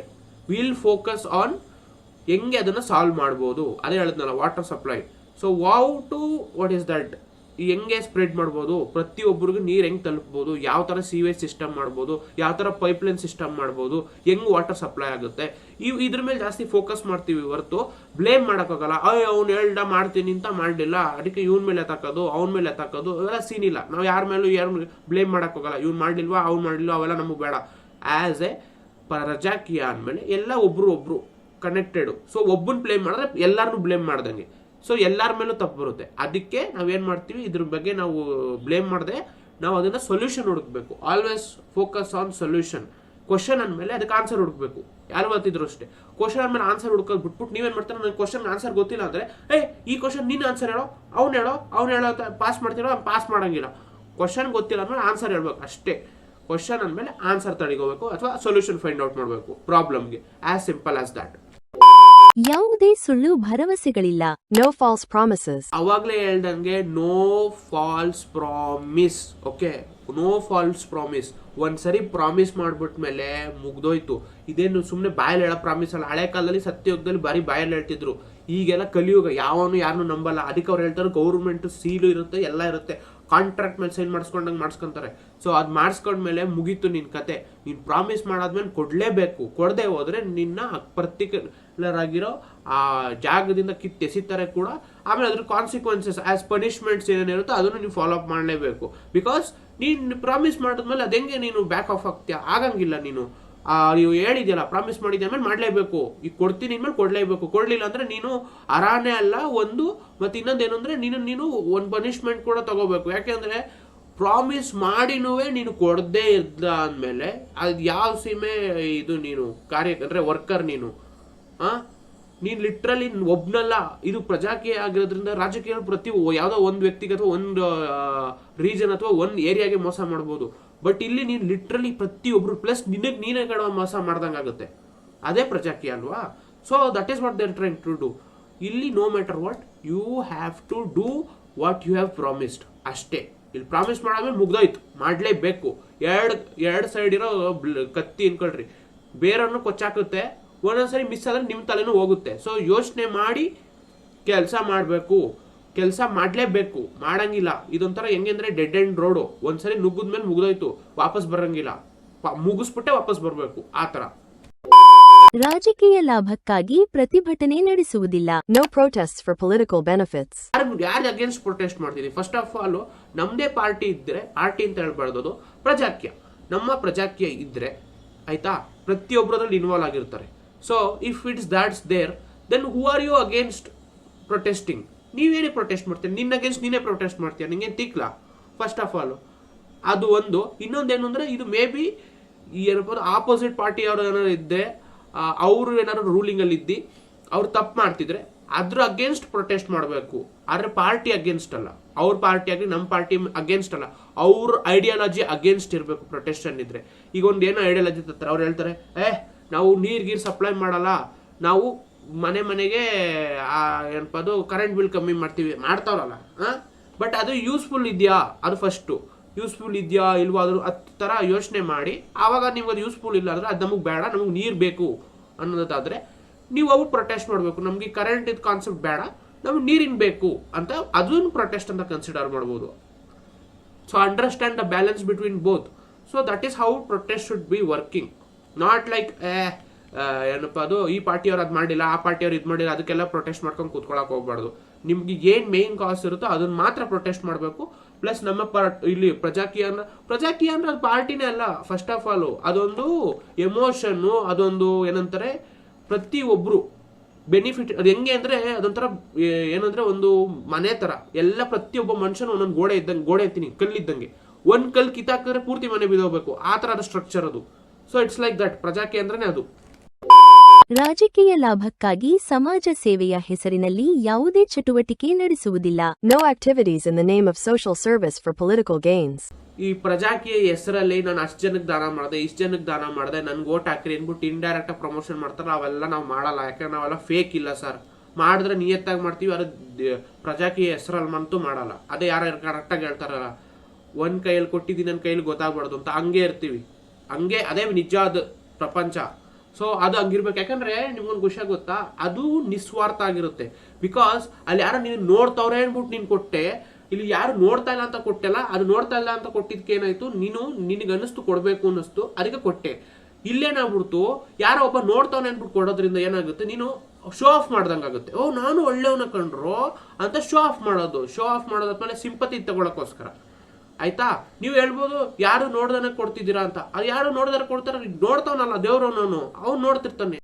will focus on ಹೆಂಗೆ ಅದನ್ನ ಸಾಲ್ವ್ ಮಾಡ್ಬೋದು. ಅದೇ ಹೇಳಿದ್ನಲ್ಲ, water supply. So what is that, ಹೆಂಗೆ ಸ್ಪ್ರೆಡ್ ಮಾಡ್ಬೋದು, ಪ್ರತಿಯೊಬ್ಬರಿಗೂ ನೀರು ಹೆಂಗೆ ತಲುಪ್ಬೋದು, ಯಾವ ಥರ ಸೀವೇಜ್ ಸಿಸ್ಟಮ್ ಮಾಡ್ಬೋದು, ಯಾವ ಥರ ಪೈಪ್ಲೈನ್ ಸಿಸ್ಟಮ್ ಮಾಡ್ಬೋದು, ಹೆಂಗೆ ವಾಟರ್ ಸಪ್ಲೈ ಆಗುತ್ತೆ, ಇದ್ರ ಮೇಲೆ ಜಾಸ್ತಿ ಫೋಕಸ್ ಮಾಡ್ತೀವಿ ಹೊರತು ಬ್ಲೇಮ್ ಮಾಡೋಕ್ಕಾಗಲ್ಲ. ಅವ್ನು ಹೇಳ್ದ ಮಾಡ್ತೀನಿ ಅಂತ ಮಾಡಲಿಲ್ಲ, ಅದಕ್ಕೆ ಇವ್ನ ಮೇಲೆ ಎತ್ತಾಕೋದು ಅವ್ನ ಮೇಲೆ ಎತ್ತಾಕೋದು ಅವೆಲ್ಲ ಸೀನ್ ಇಲ್ಲ. ನಾವು ಯಾರ ಮೇಲೂ ಬ್ಲೇಮ್ ಮಾಡೋಕ್ಕಾಗಲ್ಲ. ಇವ್ನು ಮಾಡಲಿಲ್ವಾ ಅವ್ನು ಮಾಡಲಿಲ್ವಾ ಅವೆಲ್ಲ ನಮಗೆ ಬೇಡ. ಆ್ಯಸ್ ಎ ಪ್ರಜಾಕೀಯ ಅಂದಮೇಲೆ ಎಲ್ಲ ಒಬ್ರು ಕನೆಕ್ಟೆಡು. ಸೊ ಒಬ್ಬನ ಬ್ಲೇಮ್ ಮಾಡಿದ್ರೆ ಎಲ್ಲರನ್ನೂ ಬ್ಲೇಮ್ ಮಾಡ್ದಂಗೆ. ಸೊ ಎಲ್ಲರ ಮೇಲೂ ತಪ್ಪು ಬರುತ್ತೆ. ಅದಕ್ಕೆ ನಾವೇನು ಮಾಡ್ತೀವಿ, ಇದ್ರ ಬಗ್ಗೆ ನಾವು ಬ್ಲೇಮ್ ಮಾಡದೆ ನಾವು ಅದನ್ನ ಸೊಲ್ಯೂಷನ್ ಹುಡುಕ್ಬೇಕು. Always focus on solution. Question ಅಂದಮೇಲೆ ಅದಕ್ಕೆ ಆನ್ಸರ್ ಹುಡುಕ್ಬೇಕು. ಯಾರು ಗೊತ್ತಿದ್ರು ಅಷ್ಟೇ, ಕ್ವಶನ್ ಅಂದಮೇಲೆ ಆನ್ಸರ್ ಹುಡುಕೋದು ಬಿಟ್ಬಿಟ್ಟು ನೀವೇನು ಮಾಡ್ತಾರೆ, ನನಗೆ ಕ್ವಶನ್ ಆನ್ಸರ್ ಗೊತ್ತಿಲ್ಲ ಅಂದರೆ ಈ ಕ್ವಶನ್ ನೀನು ಆನ್ಸರ್ ಹೇಳೋ, ಅವ್ನು ಹೇಳೋ ಪಾಸ್ ಮಾಡ್ತಿರೋ, ಪಾಸ್ ಮಾಡಂಗಿಲ್ಲ. ಕ್ವಶನ್ ಗೊತ್ತಿಲ್ಲ ಅಂದಮೇಲೆ ಆನ್ಸರ್ ಹೇಳ್ಬೇಕು ಅಷ್ಟೇ. ಕ್ವಶನ್ ಅಂದಮೇಲೆ ಆನ್ಸರ್ ತಡೆಗೋಬೇಕು ಅಥವಾ ಸೊಲ್ಯೂಷನ್ ಫೈಂಡ್ ಔಟ್ ಮಾಡಬೇಕು ಪ್ರಾಬ್ಲಮ್ಗೆ. As simple as that. ಯಾವುದೇ ಸುಳ್ಳು ಭರವಸೆಗಳಿಲ್ಲ. No false promises. ಅವಾಗಲೇ ಹೇಳ್ದಂಗೆ no false promise. Okay, no false promise. ಒಂದ್ಸರಿ ಪ್ರಾಮಿಸ್ ಮಾಡ್ಬಿಟ್ಮೇಲೆ ಮುಗ್ದೋಯ್ತು. ಇದೇನು ಸುಮ್ಮನೆ ಬಾಯಲ್ಲಿ ಹೇಳೋ ಪ್ರಾಮಿಸ್ ಅಲ್ಲ. ಹಳೆ ಕಾಲದಲ್ಲಿ ಸತ್ಯಯುಗದಲ್ಲಿ ಬಾರಿ ಬಾಯಲ್ಲಿ ಹೇಳ್ತಿದ್ರು. ಈಗೆಲ್ಲ ಕಲಿಯುಗ, ಯಾವನು ಯಾರನ್ನು ನಂಬಲ್ಲ. ಅದಕ್ಕೆ ಅವ್ರು ಹೇಳ್ತಾರೆ ಗೌರ್ಮೆಂಟ್ ಸೀಲು ಇರುತ್ತೆ, ಎಲ್ಲ ಇರುತ್ತೆ, ಕಾಂಟ್ರಾಕ್ಟ್ ಮೇಲೆ ಸೈನ್ ಮಾಡಿಸ್ಕೊಂಡಂಗೆ ಮಾಡಿಸ್ಕೊಂತಾರೆ. ಸೊ ಅದು ಮಾಡಿಸ್ಕೊಂಡ್ಮೇಲೆ ಮುಗೀತು ನಿನ್ನ ಕತೆ. ನೀನು ಪ್ರಾಮಿಸ್ ಮಾಡಾದ್ಮೇಲೆ ಕೊಡಲೇಬೇಕು. ಕೊಡದೆ ಹೋದ್ರೆ ನಿನ್ನ ಪರ್ಟಿಕ್ಯುಲರ್ ಆಗಿರೋ ಆ ಜಾಗದಿಂದ ಕಿತ್ತೆಸಿತಾರೆ ಕೂಡ. ಆಮೇಲೆ ಅದ್ರ ಕಾನ್ಸಿಕ್ವೆನ್ಸಸ್ ಆಸ್ ಪನಿಷ್ಮೆಂಟ್ಸ್ ಏನೇನಿರುತ್ತೋ ಅದನ್ನು ನೀವು ಫಾಲೋ ಅಪ್ ಮಾಡಲೇಬೇಕು. ಬಿಕಾಸ್ ನೀನು ಪ್ರಾಮಿಸ್ ಮಾಡಿದ್ಮೇಲೆ ಅದೆಂಗೆ ನೀನು ಬ್ಯಾಕ್ ಆಫ್ ಆಗ್ತೀಯ, ಆಗಂಗಿಲ್ಲ. ನೀನು ಹೇಳಿದ್ಯಲ್ಲ, ಪ್ರಾಮಿಸ್ ಮಾಡಿದ್ಯ ಮೇಲೆ ಮಾಡಲೇಬೇಕು. ಈಗ ಕೊಡ್ತೀನಿ ಇನ್ಮೇಲೆ ಕೊಡಲೇಬೇಕು. ಕೊಡಲಿಲ್ಲ ಅಂದರೆ ನೀನು ಅರಾನೇ ಅಲ್ಲ ಒಂದು. ಮತ್ತು ಇನ್ನೊಂದೇನು ಅಂದರೆ ನೀನು ಒಂದು ಪನಿಷ್ಮೆಂಟ್ ಕೂಡ ತಗೋಬೇಕು. ಯಾಕೆಂದರೆ ಪ್ರಾಮಿಸ್ ಮಾಡಿನೂ ನೀನು ಕೊಡದೇ ಇದ್ದ ಅಂದಮೇಲೆ ಅದು ಯಾವ ಸೀಮೆ ಇದು ನೀನು ಅಂದರೆ ವರ್ಕರ್ ನೀನು. ನೀನು ಲಿಟ್ರಲಿ ಒಬ್ನಲ್ಲ. ಇದು ಪ್ರಜಾಕೀಯ ಆಗಿರೋದ್ರಿಂದ ರಾಜಕೀಯ ಯಾವುದೋ ಒಂದು ವ್ಯಕ್ತಿಗೆ ಅಥವಾ ಒಂದು ರೀಜನ್ ಅಥವಾ ಒಂದು ಏರಿಯಾಗೆ ಮೋಸ ಮಾಡ್ಬೋದು. ಬಟ್ ಇಲ್ಲಿ ನೀನು ಲಿಟ್ರಲಿ ಪ್ರತಿಯೊಬ್ರು ಪ್ಲಸ್ ನೀನೇ ಕಡೆ ಮೋಸ ಮಾಡ್ದಂಗಾಗುತ್ತೆ. ಅದೇ ಪ್ರಜಾಕೀಯ ಅಲ್ವಾ? So that is what they are trying to do. ಇಲ್ಲಿ no matter what you have to do what you have promised ಅಷ್ಟೇ. ಇಲ್ಲಿ ಪ್ರಾಮಿಸ್ ಮಾಡಾದ್ಮೇಲೆ ಮುಗ್ದೋಯ್ತು, ಮಾಡಲೇಬೇಕು. ಎರಡು ಸೈಡ್ ಇರೋ ಕತ್ತಿ ಅನ್ಕೊಳ್ರಿ, ಬೇರನ್ನು ಕೊಚ್ಚಾಕುತ್ತೆ. ಒಂದೊಂದ್ಸರಿ ಮಿಸ್ ಆದರೆ ನಿಮ್ಮ ತಲೆನೂ ಹೋಗುತ್ತೆ. ಸೊ ಯೋಚನೆ ಮಾಡಿ ಕೆಲಸ ಮಾಡಬೇಕು. ಕೆಲಸ ಮಾಡಲೇಬೇಕು, ಮಾಡಂಗಿಲ್ಲ. ಇದೊಂಥರ ಹೆಂಗಂದ್ರೆ ಡೆಡ್ ಎಂಡ್ ರೋಡು, ಒಂದ್ಸರಿ ನುಗ್ಗಿದ್ಮೇಲೆ ಮುಗ್ದೋಯ್ತು, ವಾಪಸ್ ಬರಂಗಿಲ್ಲ, ಮುಗಿಸ್ಬಿಟ್ಟೆ ವಾಪಸ್ ಬರಬೇಕು, ಆ ಥರ. ರಾಜಕೀಯ ಲಾಭಕ್ಕಾಗಿ ಪ್ರತಿಭಟನೆ ನಡೆಸುವುದಿಲ್ಲ. No protests for political benefits. ಯಾರು ಅಗೇನ್ಸ್ಟ್ ಪ್ರೊಟೆಸ್ಟ್ ಮಾಡ್ತಿದ್ದೀವಿ? ಫಸ್ಟ್ ಆಫ್ ಆಲ್ ನಮ್ದೇ ಪಾರ್ಟಿ ಇದ್ರೆ, ಪಾರ್ಟಿ ಅಂತ ಹೇಳ್ಬಾರ್ದು, ಪ್ರಜಾಕ್ಯ, ನಮ್ಮ ಪ್ರಜಾಕ್ಯ ಇದ್ರೆ ಆಯ್ತಾ, ಪ್ರತಿಯೊಬ್ಬರಲ್ಲಿ ಇನ್ವಾಲ್ವ್ ಆಗಿರ್ತಾರೆ. So if it's that's there, then who are you against protesting? ನೀವೇನೇ ಪ್ರೊಟೆಸ್ಟ್ ಮಾಡ್ತೀಯ? ನಿನ್ನ ಅಗೇನ್ಸ್ಟ್ ನೀನೇ ಪ್ರೊಟೆಸ್ಟ್ ಮಾಡ್ತೀಯ? ನಿಂಗೆ ತಿಕ್ಲಾ? ಫಸ್ಟ್ ಆಫ್ ಆಲ್ ಅದು ಒಂದು. ಇನ್ನೊಂದೇನು ಅಂದ್ರೆ, ಇದು ಮೇ ಬಿ ಏನಪ್ಪ ಆಪೋಸಿಟ್ ಪಾರ್ಟಿ ಅವರು ಏನಾದ್ರು ಇದ್ದೆ, ಅವರು ಏನಾದ್ರು ರೂಲಿಂಗ್ ಅಲ್ಲಿ ಇದ್ದು ಅವ್ರು ತಪ್ಪು ಮಾಡ್ತಿದ್ರೆ ಅದ್ರ ಅಗೇನ್ಸ್ಟ್ ಪ್ರೊಟೆಸ್ಟ್ ಮಾಡಬೇಕು. ಆದ್ರೆ ಪಾರ್ಟಿ ಅಗೇನ್ಸ್ಟ್ ಅಲ್ಲ, ಅವ್ರ ಪಾರ್ಟಿ ಆಗಲಿ ನಮ್ಮ ಪಾರ್ಟಿ ಅಗೇನ್ಸ್ಟ್ ಅಲ್ಲ, ಅವ್ರ ಐಡಿಯಾಲಜಿ ಅಗೇನ್ಸ್ಟ್ ಇರಬೇಕು ಪ್ರೊಟೆಸ್ಟನ್ ಇದ್ರೆ. ಈಗ ಒಂದು ಏನೋ ಐಡಿಯಾಲಜಿ ತರ್ತಾರೆ, ಅವ್ರು ಹೇಳ್ತಾರೆ ನಾವು ನೀರ್ ಸಪ್ಲೈ ಮಾಡಲ್ಲ, ನಾವು ಮನೆಗೆ ಏನಪ್ಪ ಅದು ಕರೆಂಟ್ ಬಿಲ್ ಕಮ್ಮಿ ಮಾಡ್ತೀವಿ, ಮಾಡ್ತಾವ್ರಲ್ಲ. ಬಟ್ ಅದು ಯೂಸ್ಫುಲ್ ಇದೆಯಾ? ಅದು ಫಸ್ಟು ಯೂಸ್ಫುಲ್ ಇದೆಯಾ ಇಲ್ವಾ, ಅದ್ರ ಹತ್ತು ಥರ ಯೋಚನೆ ಮಾಡಿ ಆವಾಗ ನಿಮ್ಗೆ ಅದು ಯೂಸ್ಫುಲ್ ಇಲ್ಲ ಅಂದ್ರೆ ಅದು ನಮಗೆ ಬೇಡ, ನಮಗೆ ನೀರು ಬೇಕು ಅನ್ನೋದಾದ್ರೆ ನೀವು ಅವು ಪ್ರೊಟೆಸ್ಟ್ ಮಾಡಬೇಕು. ನಮಗೆ ಕರೆಂಟ್ ಇದು ಕಾನ್ಸೆಪ್ಟ್ ಬೇಡ, ನಮ್ಗೆ ನೀರಿನ ಬೇಕು ಅಂತ, ಅದನ್ನು ಪ್ರೊಟೆಸ್ಟ್ ಅಂತ ಕನ್ಸಿಡರ್ ಮಾಡ್ಬೋದು. So understand the balance between both. So that is how protest should be working. Not like ಏನಪ್ಪ ಅದು ಈ ಪಾರ್ಟಿಯವ್ರು ಅದು ಮಾಡಿಲ್ಲ, ಆ ಪಾರ್ಟಿಯವ್ರು ಇದು ಮಾಡಿಲ್ಲ, ಅದಕ್ಕೆಲ್ಲ ಪ್ರೊಟೆಸ್ಟ್ ಮಾಡ್ಕೊಂಡು ಕೂತ್ಕೊಳಕ್ ಹೋಗ್ಬಾರ್ದು. ನಿಮ್ಗೆ ಏನು ಮೇನ್ ಕಾಸ್ ಇರುತ್ತೋ ಅದನ್ನ ಮಾತ್ರ ಪ್ರೊಟೆಸ್ಟ್ ಮಾಡಬೇಕು. ಪ್ಲಸ್ ನಮ್ಮ ಇಲ್ಲಿ ಪ್ರಜಾಕೀಯ ಅಂದ್ರೆ ಅದು ಪಾರ್ಟಿನೇ ಅಲ್ಲ. ಫಸ್ಟ್ ಆಫ್ ಆಲ್ ಅದೊಂದು ಎಮೋಷನ್ನು, ಅದೊಂದು ಏನಂತಾರೆ ಪ್ರತಿಯೊಬ್ರು ಬೆನಿಫಿಟ್. ಅದು ಹೆಂಗೆ ಅಂದ್ರೆ ಅದೊಂಥರ ಏನಂದ್ರೆ ಒಂದು ಮನೆ ತರ, ಎಲ್ಲ ಪ್ರತಿಯೊಬ್ಬ ಮನುಷ್ಯನು ಒಂದೊಂದು ಗೋಡೆ ಎತ್ತೀನಿ ಕಲ್ಲಿದ್ದಂಗೆ, ಒಂದ್ ಕಲ್ ಕಿತ್ತಾಕಿದ್ರೆ ಪೂರ್ತಿ ಮನೆ ಬಿದ್ದೋಗ್ಬೇಕು, ಆ ತರ ಅದು ಸ್ಟ್ರಕ್ಚರ್ ಅದು. So it's like that, Prajakeeya ಅಂದ್ರೇನೆ ಅದು. ರಾಜಕೀಯ ಲಾಭಕ್ಕಾಗಿ ಸಮಾಜ ಸೇವೆಯ ಹೆಸರಿನಲ್ಲಿ ಯಾವುದೇ ಚಟುವಟಿಕೆ ನಡೆಸುವುದಿಲ್ಲ. No activities in the name of social service for political gains. ಈ ಪ್ರಜಾಕೀಯ ಹೆಸರಲ್ಲಿ ನಾನು ಅಷ್ಟು ಜನಕ್ಕೆ ದಾನ ಮಾಡಿದೆ, ಇಷ್ಟು ಜನಕ್ಕೆ ದಾನ ಮಾಡಿದೆ, ನನ್ಗೆ ಓಟ್ ಹಾಕಿರಿ ಅಂದ್ಬಿಟ್ಟು ಇಂಡೈರೆಕ್ಟ್ ಪ್ರಮೋಷನ್ ಮಾಡ್ತಾರೆ. ಅವೆಲ್ಲ ನಾವು ಮಾಡಲ್ಲ, ಯಾಕಂದ್ರೆ ನಾವೆಲ್ಲ ಫೇಕ್ ಇಲ್ಲ ಸರ್. ಮಾಡಿದ್ರೆ ನಿಯತ್ತಾಗಿ ಮಾಡ್ತೀವಿ, ಅದು ಪ್ರಜಾಕೀಯ ಹೆಸರಲ್ಲಿ ಅಂತೂ ಮಾಡಲ್ಲ. ಅದೇ ಯಾರು ಕರೆಕ್ಟಾಗಿ ಹೇಳ್ತಾರಲ್ಲ, ಒಂದ್ ಕೈಯಲ್ಲಿ ಕೊಟ್ಟಿದ್ದೀನಿ ನನ್ನ ಕೈಯಲ್ಲಿ ಗೊತ್ತಾಗ್ಬಾರ್ದು ಅಂತ, ಹಂಗೆ ಇರ್ತೀವಿ, ಹಂಗೆ ಅದೇ ನಿಜವಾದ ಪ್ರಪಂಚ. ಸೊ ಅದು ಹಂಗಿರ್ಬೇಕು. ಯಾಕಂದ್ರೆ ನಿಮ್ಗೊಂದು ಖುಷಿ ಗೊತ್ತಾ, ಅದು ನಿಸ್ವಾರ್ಥ ಆಗಿರುತ್ತೆ. ಬಿಕಾಸ್ ಅಲ್ಲಿ ಯಾರು ನೀನು ನೋಡ್ತಾವ್ರೆ ಅಂದ್ಬಿಟ್ಟು ನೀನು ಕೊಟ್ಟೆ, ಇಲ್ಲಿ ಯಾರು ನೋಡ್ತಾ ಇಲ್ಲ ಅಂತ ಕೊಟ್ಟೆಲ್ಲ, ಅದು ನೋಡ್ತಾ ಇಲ್ಲ ಅಂತ ಕೊಟ್ಟಿದ್ಕೆ ಏನಾಯ್ತು, ನಿನಗೆ ಅನ್ನಿಸ್ತು ಕೊಡ್ಬೇಕು ಅನ್ನಿಸ್ತು, ಅದಕ್ಕೆ ಕೊಟ್ಟೆ. ಇಲ್ಲೇನಾಗ್ಬಿಡ್ತು, ಯಾರೋ ಒಬ್ಬ ನೋಡ್ತಾವನೆ ಅಂದ್ಬಿಟ್ಟು ಕೊಡೋದ್ರಿಂದ ಏನಾಗುತ್ತೆ, ನೀನು ಶೋ ಆಫ್ ಮಾಡ್ದಂಗಾಗುತ್ತೆ. ಓ ನಾನು ಒಳ್ಳೆಯವನ ಕಂಡ್ರು ಅಂತ ಶೋ ಆಫ್ ಮಾಡೋದಾದ್ಮೇಲೆ ಸಿಂಪತಿ ತಗೊಳಕ್ಕೋಸ್ಕರ. ಆಯ್ತಾ? ನೀವು ಹೇಳ್ಬೋದು ಯಾರು ನೋಡ್ದಾನೆ ಕೊಡ್ತಿದ್ದೀರಾ ಅಂತ. ಅದು ಯಾರು ನೋಡ್ದಾರೆ ಕೊಡ್ತಾರ, ನೋಡ್ತಾವನಲ್ಲ ದೇವ್ರು, ಅವ್ನು ನೋಡ್ತಿರ್ತಾನೆ.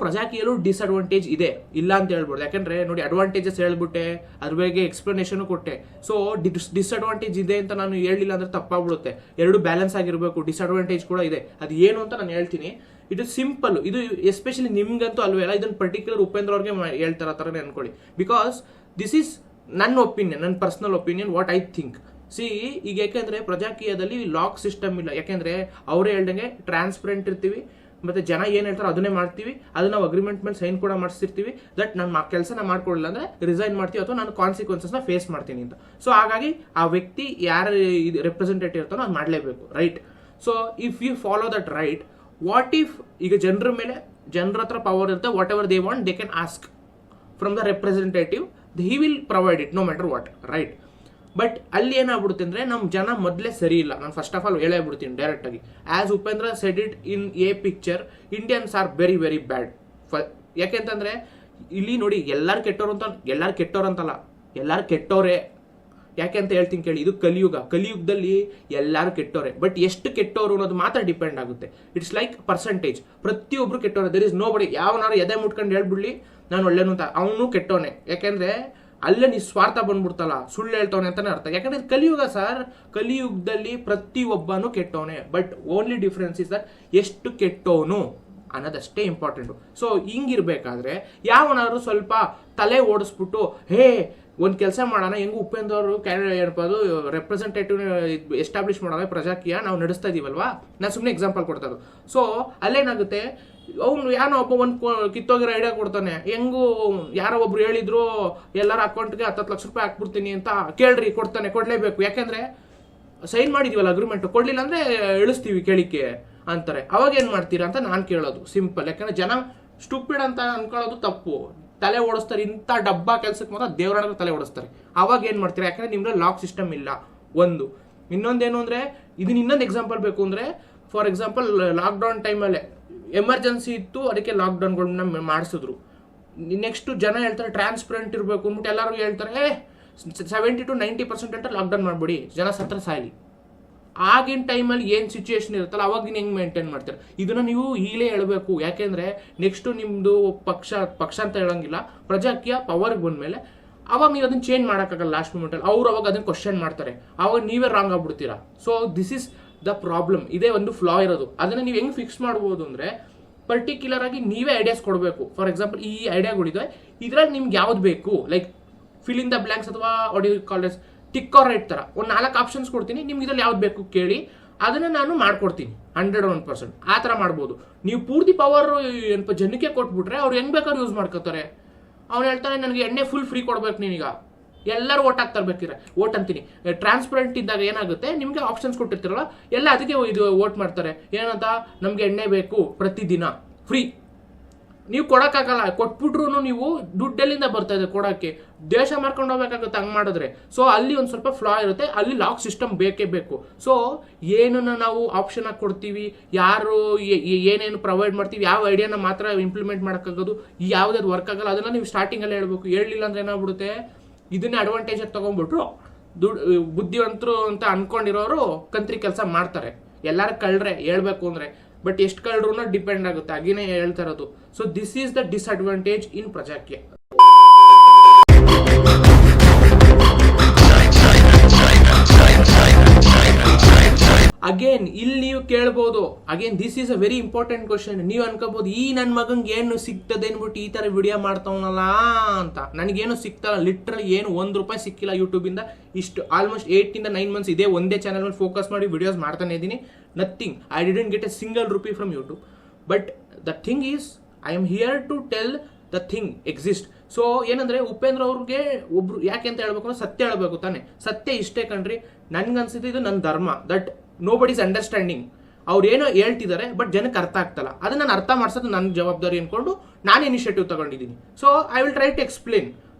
ಪ್ರಜಾಕೀಯಲ್ಲೂ ಡಿಸ್ಅಡ್ವಾಂಟೇಜ್ ಇದೆ, ಇಲ್ಲ ಅಂತ ಹೇಳ್ಬೋದು. ಯಾಕಂದ್ರೆ ನೋಡಿ, ಅಡ್ವಾಂಟೇಜಸ್ ಹೇಳ್ಬಿಟ್ಟೆ, ಅದ್ರ ಬಗ್ಗೆ ಎಕ್ಸ್ಪ್ಲನೇಷನ್ ಕೊಟ್ಟೆ. ಸೊ ಡಿಸ್ಅಡ್ವಾಂಟೇಜ್ ಇದೆ ಅಂತ ನಾನು ಹೇಳಿಲ್ಲ ಅಂದ್ರೆ ತಪ್ಪಾಗ್ಬಿಡುತ್ತೆ. ಎರಡು ಬ್ಯಾಲೆನ್ಸ್ ಆಗಿರ್ಬೇಕು. ಡಿಸ್ಅಡ್ವಾಂಟೇಜ್ ಕೂಡ ಇದೆ, ಅದು ಏನು ಅಂತ ನಾನು ಹೇಳ್ತೀನಿ. ಇದು ಸಿಂಪಲ್, ಇದು ಎಸ್ಪೆಷಲಿ ನಿಮ್ಗಂತೂ ಅಲ್ವೇ ಅಲ್ಲ, ಇದನ್ನ ಪರ್ಟಿಕ್ಯುಲರ್ ಉಪೇಂದ್ರ ಅವ್ರಿಗೆ ಹೇಳ್ತಾರ ಥರನೇ ಅನ್ಕೊಳ್ಳಿ. ಬಿಕಾಸ್ ದಿಸ್ ಈಸ್ ನನ್ನ ಒಪಿನಿಯನ್, ನನ್ನ personal opinion, what I think. C ಈಗ ಯಾಕೆಂದ್ರೆ ಪ್ರಜಾಕೀಯದಲ್ಲಿ ಲಾಕ್ ಸಿಸ್ಟಮ್ ಇಲ್ಲ. ಯಾಕೆಂದ್ರೆ ಅವರೇ ಹೇಳ್ದಂಗೆ ಟ್ರಾನ್ಸ್ಪರೆಂಟ್ ಇರ್ತೀವಿ, ಮತ್ತೆ ಜನ ಏನ್ ಹೇಳ್ತಾರೋ ಅದನ್ನೇ ಮಾಡ್ತೀವಿ. ಅದು ನಾವು ಅಗ್ರಿಮೆಂಟ್ ಮೇಲೆ ಸೈನ್ ಕೂಡ ಮಾಡಿಸ್ತಿರ್ತೀವಿ. ದಟ್ ನಾನು ಕೆಲಸನ ಮಾಡ್ಕೊಡಿಲ್ಲ ಅಂದ್ರೆ ರಿಸೈನ್ ಮಾಡ್ತೀವಿ, ಅಥವಾ ನಾನು ಕಾನ್ಸಿಕ್ವೆನ್ಸಸ್ನ ಫೇಸ್ ಮಾಡ್ತೀನಿ ಅಂತ. ಸೊ ಹಾಗಾಗಿ ಆ ವ್ಯಕ್ತಿ ಯಾರು ರೆಪ್ರೆಸೆಂಟೇಟಿವ್ ಇರ್ತಾನೋ ಅದು ಮಾಡಲೇಬೇಕು, right? So if you follow that right, what if ಈಗ ಜನರ ಹತ್ರ ಪವರ್ ಇರುತ್ತೆ, whatever they want they can ask from the representative, he will provide it no matter what, right? But ಅಲ್ಲಿ ಏನಾಗ್ಬಿಡುತ್ತೆ ಅಂದ್ರೆ ನಮ್ಮ ಜನ ಮೊದಲೇ ಸರಿ ಇಲ್ಲ. ನಾನು ಫಸ್ಟ್ ಆಫ್ ಆಲ್ ಹೇಳೇಬಿಡ್ತೀನಿ ಡೈರೆಕ್ಟ್ ಆಗಿ. As Upendra said it in a picture, Indians are very very bad. ಯಾಕೆಂತಂದ್ರೆ ಇಲ್ಲಿ ನೋಡಿ, ಎಲ್ಲಾರು ಕೆಟ್ಟೋರಂತಲ್ಲ, ಎಲ್ಲಾರು ಕೆಟ್ಟೋರೆ. ಯಾಕೆ ಅಂತ ಹೇಳ್ತೀನಿ ಕೇಳಿ, ಇದು ಕಲಿಯುಗದಲ್ಲಿ ಎಲ್ಲಾರು ಕೆಟ್ಟೋರೆ. ಬಟ್ ಎಷ್ಟು ಕೆಟ್ಟೋರು ಅನ್ನೋದು ಮಾತ್ರ ಡಿಪೆಂಡ್ ಆಗುತ್ತೆ. It's like percentage. ಪ್ರತಿಯೊಬ್ರು ಕೆಟ್ಟೋರೆ. ದರ್ ಇಸ್ ನೋ ಬಡಿ. ಯಾವನಾರು ಎದೆ ಮುಟ್ಕೊಂಡು ಹೇಳ್ಬಿಡ್ಲಿ ನಾನು ಒಳ್ಳೆನು ಅಂತ, ಅವನು ಕೆಟ್ಟವನೇ. ಯಾಕೆಂದ್ರೆ ಅಲ್ಲೇ ನಿಸ್ವಾರ್ಥ ಬಂದ್ಬಿಡ್ತಲ್ಲ, ಸುಳ್ಳು ಹೇಳ್ತವನೆ ಅಂತಾನೆ ಅರ್ಥ. ಯಾಕಂದ್ರೆ ಕಲಿಯುಗ ಸರ್, ಕಲಿಯುಗದಲ್ಲಿ ಪ್ರತಿಯೊಬ್ಬನು ಕೆಟ್ಟವನೇ. But only difference is that ಎಷ್ಟು ಕೆಟ್ಟವನು ಅನ್ನೋದಷ್ಟೇ ಇಂಪಾರ್ಟೆಂಟು. ಸೊ ಹಿಂಗಿರ್ಬೇಕಾದ್ರೆ ಯಾವನಾದ್ರು ಸ್ವಲ್ಪ ತಲೆ ಓಡಿಸ್ಬಿಟ್ಟು, ಹೇ ಒಂದು ಕೆಲಸ ಮಾಡೋಣ, ಹೆಂಗು ಉಪೇಂದ್ರ ಅವರು ಏನಪ್ಪದು ರೆಪ್ರೆಸೆಂಟೇಟಿವ್ ಎಸ್ಟಾಬ್ಲಿಷ್ ಮಾಡೋಣ, ಪ್ರಜಾಕೀಯ ನಾವು ನಡೆಸ್ತಾ ಇದೀವಲ್ವಾ, ನಾನು ಸುಮ್ಮನೆ ಎಕ್ಸಾಂಪಲ್ ಕೊಡ್ತಾ ಇರೋದು. ಸೊ ಅಲ್ಲೇನಾಗುತ್ತೆ, ಅವನು ಯಾರೋ ಒಬ್ಬ ಒಂದು ಕಿತ್ತೋಗಿರೋ ಐಡಿಯಾ ಕೊಡ್ತಾನೆ. ಹೆಂಗು ಯಾರೋ ಒಬ್ರು ಹೇಳಿದ್ರು ಎಲ್ಲರ ಅಕೌಂಟ್ಗೆ 10 ಲಕ್ಷ ರೂಪಾಯಿ ಹಾಕ್ಬಿಡ್ತೀನಿ ಅಂತ, ಕೇಳ್ರಿ ಕೊಡ್ತಾನೆ, ಕೊಡ್ಲೇಬೇಕು. ಯಾಕೆಂದ್ರೆ ಸೈನ್ ಮಾಡಿದೀವಲ್ಲ ಅಗ್ರಿಮೆಂಟ್, ಕೊಡ್ಲಿಲ್ಲ ಅಂದ್ರೆ ಇಳಿಸ್ತೀವಿ ಕೇಳಿಕೆ ಅಂತಾರೆ. ಅವಾಗ ಏನ್ ಮಾಡ್ತೀರಾ ಅಂತ ನಾನು ಕೇಳೋದು ಸಿಂಪಲ್. ಯಾಕಂದ್ರೆ ಜನ ಸ್ಟೂಪಿಡ್ ಅಂತ ಅನ್ಕೊಳ್ಳೋದು ತಪ್ಪು, ತಲೆ ಓಡಿಸ್ತಾರೆ. ಇಂಥ ಡಬ್ಬಾ ಕೆಲ್ಸಕ್ಕೆ ಮಾತ್ರ ದೇವರಾಣಗಳು ತಲೆ ಓಡಿಸ್ತಾರೆ. ಅವಾಗ ಏನ್ ಮಾಡ್ತೀರಾ? ಯಾಕಂದ್ರೆ ನಿಮ್ಗೆ ಲಾಕ್ ಸಿಸ್ಟಮ್ ಇಲ್ಲ. ಒಂದು ಇನ್ನೊಂದೇನು ಅಂದ್ರೆ, ಇದನ್ನ ಇನ್ನೊಂದು ಎಕ್ಸಾಂಪಲ್ ಬೇಕು ಅಂದ್ರೆ, ಫಾರ್ ಎಕ್ಸಾಂಪಲ್ ಲಾಕ್ಡೌನ್ ಟೈಮಲ್ಲೇ ಎಮರ್ಜೆನ್ಸಿ ಇತ್ತು, ಅದಕ್ಕೆ ಲಾಕ್ಡೌನ್ಗಳನ್ನ ಮಾಡಿಸಿದ್ರು. ನೆಕ್ಸ್ಟ್ ಜನ ಹೇಳ್ತಾರೆ ಟ್ರಾನ್ಸ್ಪರೆಂಟ್ ಇರಬೇಕು ಅಂದ್ಬಿಟ್ಟು ಎಲ್ಲರೂ ಹೇಳ್ತಾರೆ 70 to 90% ಅಂತ ಲಾಕ್ಡೌನ್ ಮಾಡ್ಬಿಡಿ, ಜನ ಸತ್ರ ಸಾಯಲಿ. ಆಗಿನ ಟೈಮಲ್ಲಿ ಏನು ಸಿಚುಯೇಷನ್ ಇರುತ್ತಲ್ಲ ಅವಾಗ ಹೆಂಗೆ ಮೇಂಟೈನ್ ಮಾಡ್ತಾರೆ, ಇದನ್ನ ನೀವು ಈಗಲೇ ಹೇಳಬೇಕು. ಯಾಕೆಂದ್ರೆ ನೆಕ್ಸ್ಟ್ ನಿಮ್ದು ಪಕ್ಷ ಅಂತ ಹೇಳಂಗಿಲ್ಲ, ಪ್ರಜಾಕೀಯ ಪವರ್ಗೆ ಬಂದ್ಮೇಲೆ ಅವಾಗ ನೀವು ಅದನ್ನ ಚೇಂಜ್ ಮಾಡೋಕ್ಕಾಗಲ್ಲ. ಲಾಸ್ಟ್ ಮೂಮೆಂಟಲ್ಲಿ ಅವ್ರು ಅವಾಗ ಅದನ್ನ ಕ್ವಶನ್ ಮಾಡ್ತಾರೆ, ಅವಾಗ ನೀವೇ ರಾಂಗ್ ಆಗ್ಬಿಡ್ತೀರಾ. So this is the problem. ಇದೇ ಒಂದು ಫ್ಲಾ ಇರೋದು. ಅದನ್ನ ನೀವು ಹೆಂಗ್ ಫಿಕ್ಸ್ ಮಾಡ್ಬೋದು ಅಂದ್ರೆ, ಪರ್ಟಿಕ್ಯುಲರ್ ಆಗಿ ನೀವೇ ಐಡಿಯಾಸ್ ಕೊಡಬೇಕು. ಫಾರ್ ಎಕ್ಸಾಂಪಲ್ ಈ ಐಡಿಯಾಗಳಿದೆ, ಇದ್ರಲ್ಲಿ ನಿಮ್ಗೆ ಯಾವ್ದು ಬೇಕು, like fill in the blanks ಅಥವಾ ಕಾಲೇಜ್ ಟಿಕ್ ಆರ್ ರೈಟ್ ತರ ಒಂದು 4 ಆಪ್ಷನ್ಸ್ ಕೊಡ್ತೀನಿ, ನಿಮ್ಗೆ ಇದ್ರಲ್ಲಿ ಯಾವ್ದು ಬೇಕು ಕೇಳಿ, ಅದನ್ನ ನಾನು ಮಾಡ್ಕೊಡ್ತೀನಿ 101%. ಆ ಥರ ಮಾಡ್ಬೋದು. ನೀವು ಪೂರ್ತಿ ಪವರ್ ಜನಕ್ಕೆ ಕೊಟ್ಬಿಟ್ರೆ ಅವ್ರು ಹೆಂಗ್ ಬೇಕಾದ್ರೂ ಯೂಸ್ ಮಾಡ್ಕೋತಾರೆ. ಅವ್ನು ಹೇಳ್ತಾನೆ ನನಗೆ ಎಣ್ಣೆ ಫುಲ್ ಫ್ರೀ ಕೊಡ್ಬೇಕು ನೀನೀಗ, ಎಲ್ಲರೂ ಓಟ್ ಹಾಕ್ತಾ ಇರ್ಬೇಕಿರ. ಓಟ್ ಅಂತೀನಿ, ಟ್ರಾನ್ಸ್ಪರೆಂಟ್ ಇದ್ದಾಗ ಏನಾಗುತ್ತೆ, ನಿಮಗೆ ಆಪ್ಷನ್ಸ್ ಕೊಟ್ಟಿರ್ತಾರಲ್ಲ ಎಲ್ಲ ಅದಕ್ಕೆ ಇದು ಓಟ್ ಮಾಡ್ತಾರೆ. ಏನಂತ, ನಮ್ಗೆ ಎಣ್ಣೆ ಬೇಕು ಪ್ರತಿದಿನ ಫ್ರೀ. ನೀವು ಕೊಡಕ್ಕಾಗಲ್ಲ, ಕೊಟ್ಬಿಟ್ರು ನೀವು ದುಡ್ಡೆಲ್ಲಿಂದ ಬರ್ತಾ ಇದೆ ಕೊಡಕ್ಕೆ, ದೇಶ ಮಾರ್ಕೊಂಡು ಹೋಗ್ಬೇಕಾಗುತ್ತೆ ಹಂಗ್ ಮಾಡಿದ್ರೆ. ಸೊ ಅಲ್ಲಿ ಒಂದು ಸ್ವಲ್ಪ ಫ್ಲಾ ಇರುತ್ತೆ, ಅಲ್ಲಿ ಲಾಕ್ ಸಿಸ್ಟಮ್ ಬೇಕೇ ಬೇಕು. ಸೊ ಏನನ್ನ ನಾವು ಆಪ್ಷನ್ ಆಗಿ ಕೊಡ್ತೀವಿ, ಯಾರು ಏನೇನು ಪ್ರೊವೈಡ್ ಮಾಡ್ತೀವಿ, ಯಾವ ಐಡಿಯಾನ ಮಾತ್ರ ಇಂಪ್ಲಿಮೆಂಟ್ ಮಾಡೋಕ್ಕಾಗೋದು, ಯಾವುದಾದ್ರು ವರ್ಕ್ ಆಗಲ್ಲ, ಅದನ್ನ ನೀವು ಸ್ಟಾರ್ಟಿಂಗ್ ಅಲ್ಲಿ ಹೇಳ್ಬೇಕು. ಹೇಳಲಿಲ್ಲ ಅಂದ್ರೆ ಏನಾಗ್ಬಿಡುತ್ತೆ, ಇದನ್ನೇ ಅಡ್ವಾಂಟೇಜ್ ಆಗಿ ತಗೊಂಡ್ಬಿಟ್ರು ಬುದ್ಧಿವಂತರು ಅಂತ ಅನ್ಕೊಂಡಿರೋರು ಕಂತ್ರಿ ಕೆಲಸ ಮಾಡ್ತಾರೆ. ಎಲ್ಲಾರು ಕಳ್ರೆ ಹೇಳ್ಬೇಕು ಅಂದ್ರೆ, ಬಟ್ ಎಷ್ಟು ಕಳ್ರು ಡಿಪೆಂಡ್ ಆಗುತ್ತೆ. ಹಾಗೇನೆ ಹೇಳ್ತಾ ಇರೋದು. So this is the disadvantage in Prajakeeya. Again ಇಲ್ಲಿ ನೀವು ಕೇಳ್ಬೋದು, again this is a very important question. ನೀವು ಅನ್ಕೋಬಹುದು, ಈ ನನ್ನ ಮಗಂಗೆ ಏನು ಸಿಗ್ತದೆ ಅನ್ಬಿಟ್ಟು ಈ ತರ ವಿಡಿಯೋ ಮಾಡ್ತಾವನಲ್ಲ ಅಂತ. ನನಗೇನು ಸಿಗ್ತಲ್ಲ, ಲಿಟ್ರಲಿ ಏನು ₹1 ಸಿಕ್ಕಿಲ್ಲ ಯೂಟ್ಯೂಬ್ ಇಂದ. ಇಷ್ಟು ಆಲ್ಮೋಸ್ಟ್ 8 ಇಂದ 9 ಮಂತ್ಸ್ ಇದೇ ಒಂದೇ ಚಾನಲ್ ಮೇಲೆ ಫೋಕಸ್ ಮಾಡಿ ವಿಡಿಯೋಸ್ ಮಾಡ್ತಾನೆ ಇದ್ದೀನಿ. Nothing, I didn't get a single rupee from YouTube. But the thing is, I am here to tell the thing exist. So ಏನಂದ್ರೆ, ಉಪೇಂದ್ರ ಅವ್ರಿಗೆ ಒಬ್ರು ಯಾಕೆ ಅಂತ ಹೇಳ್ಬೇಕು ಅಂದ್ರೆ ಸತ್ಯ ಹೇಳ್ಬೇಕು ತಾನೆ. ಸತ್ಯ ಇಷ್ಟೇ ಕಣ್ರಿ, ನನ್ಗನ್ಸಿದ್ದು ಇದು ನನ್ನ ಧರ್ಮ. ದಟ್ ನೋ ಬಡಿ ಇಸ್ ಅಂಡರ್ಸ್ಟ್ಯಾಂಡಿಂಗ್. ಅವ್ರು ಏನೋ ಹೇಳ್ತಿದ್ದಾರೆ ಬಟ್ ಜನಕ್ಕೆ ಅರ್ಥ ಆಗ್ತಲ್ಲ, ಅದನ್ನ ನಾನು ಅರ್ಥ ಮಾಡ್ಸೋದು ನನ್ನ ಜವಾಬ್ದಾರಿ ಅನ್ಕೊಂಡು ನಾನು ಇನಿಷಿಯೇಟಿವ್ ತಗೊಂಡಿದ್ದೀನಿ. So I will try to explain.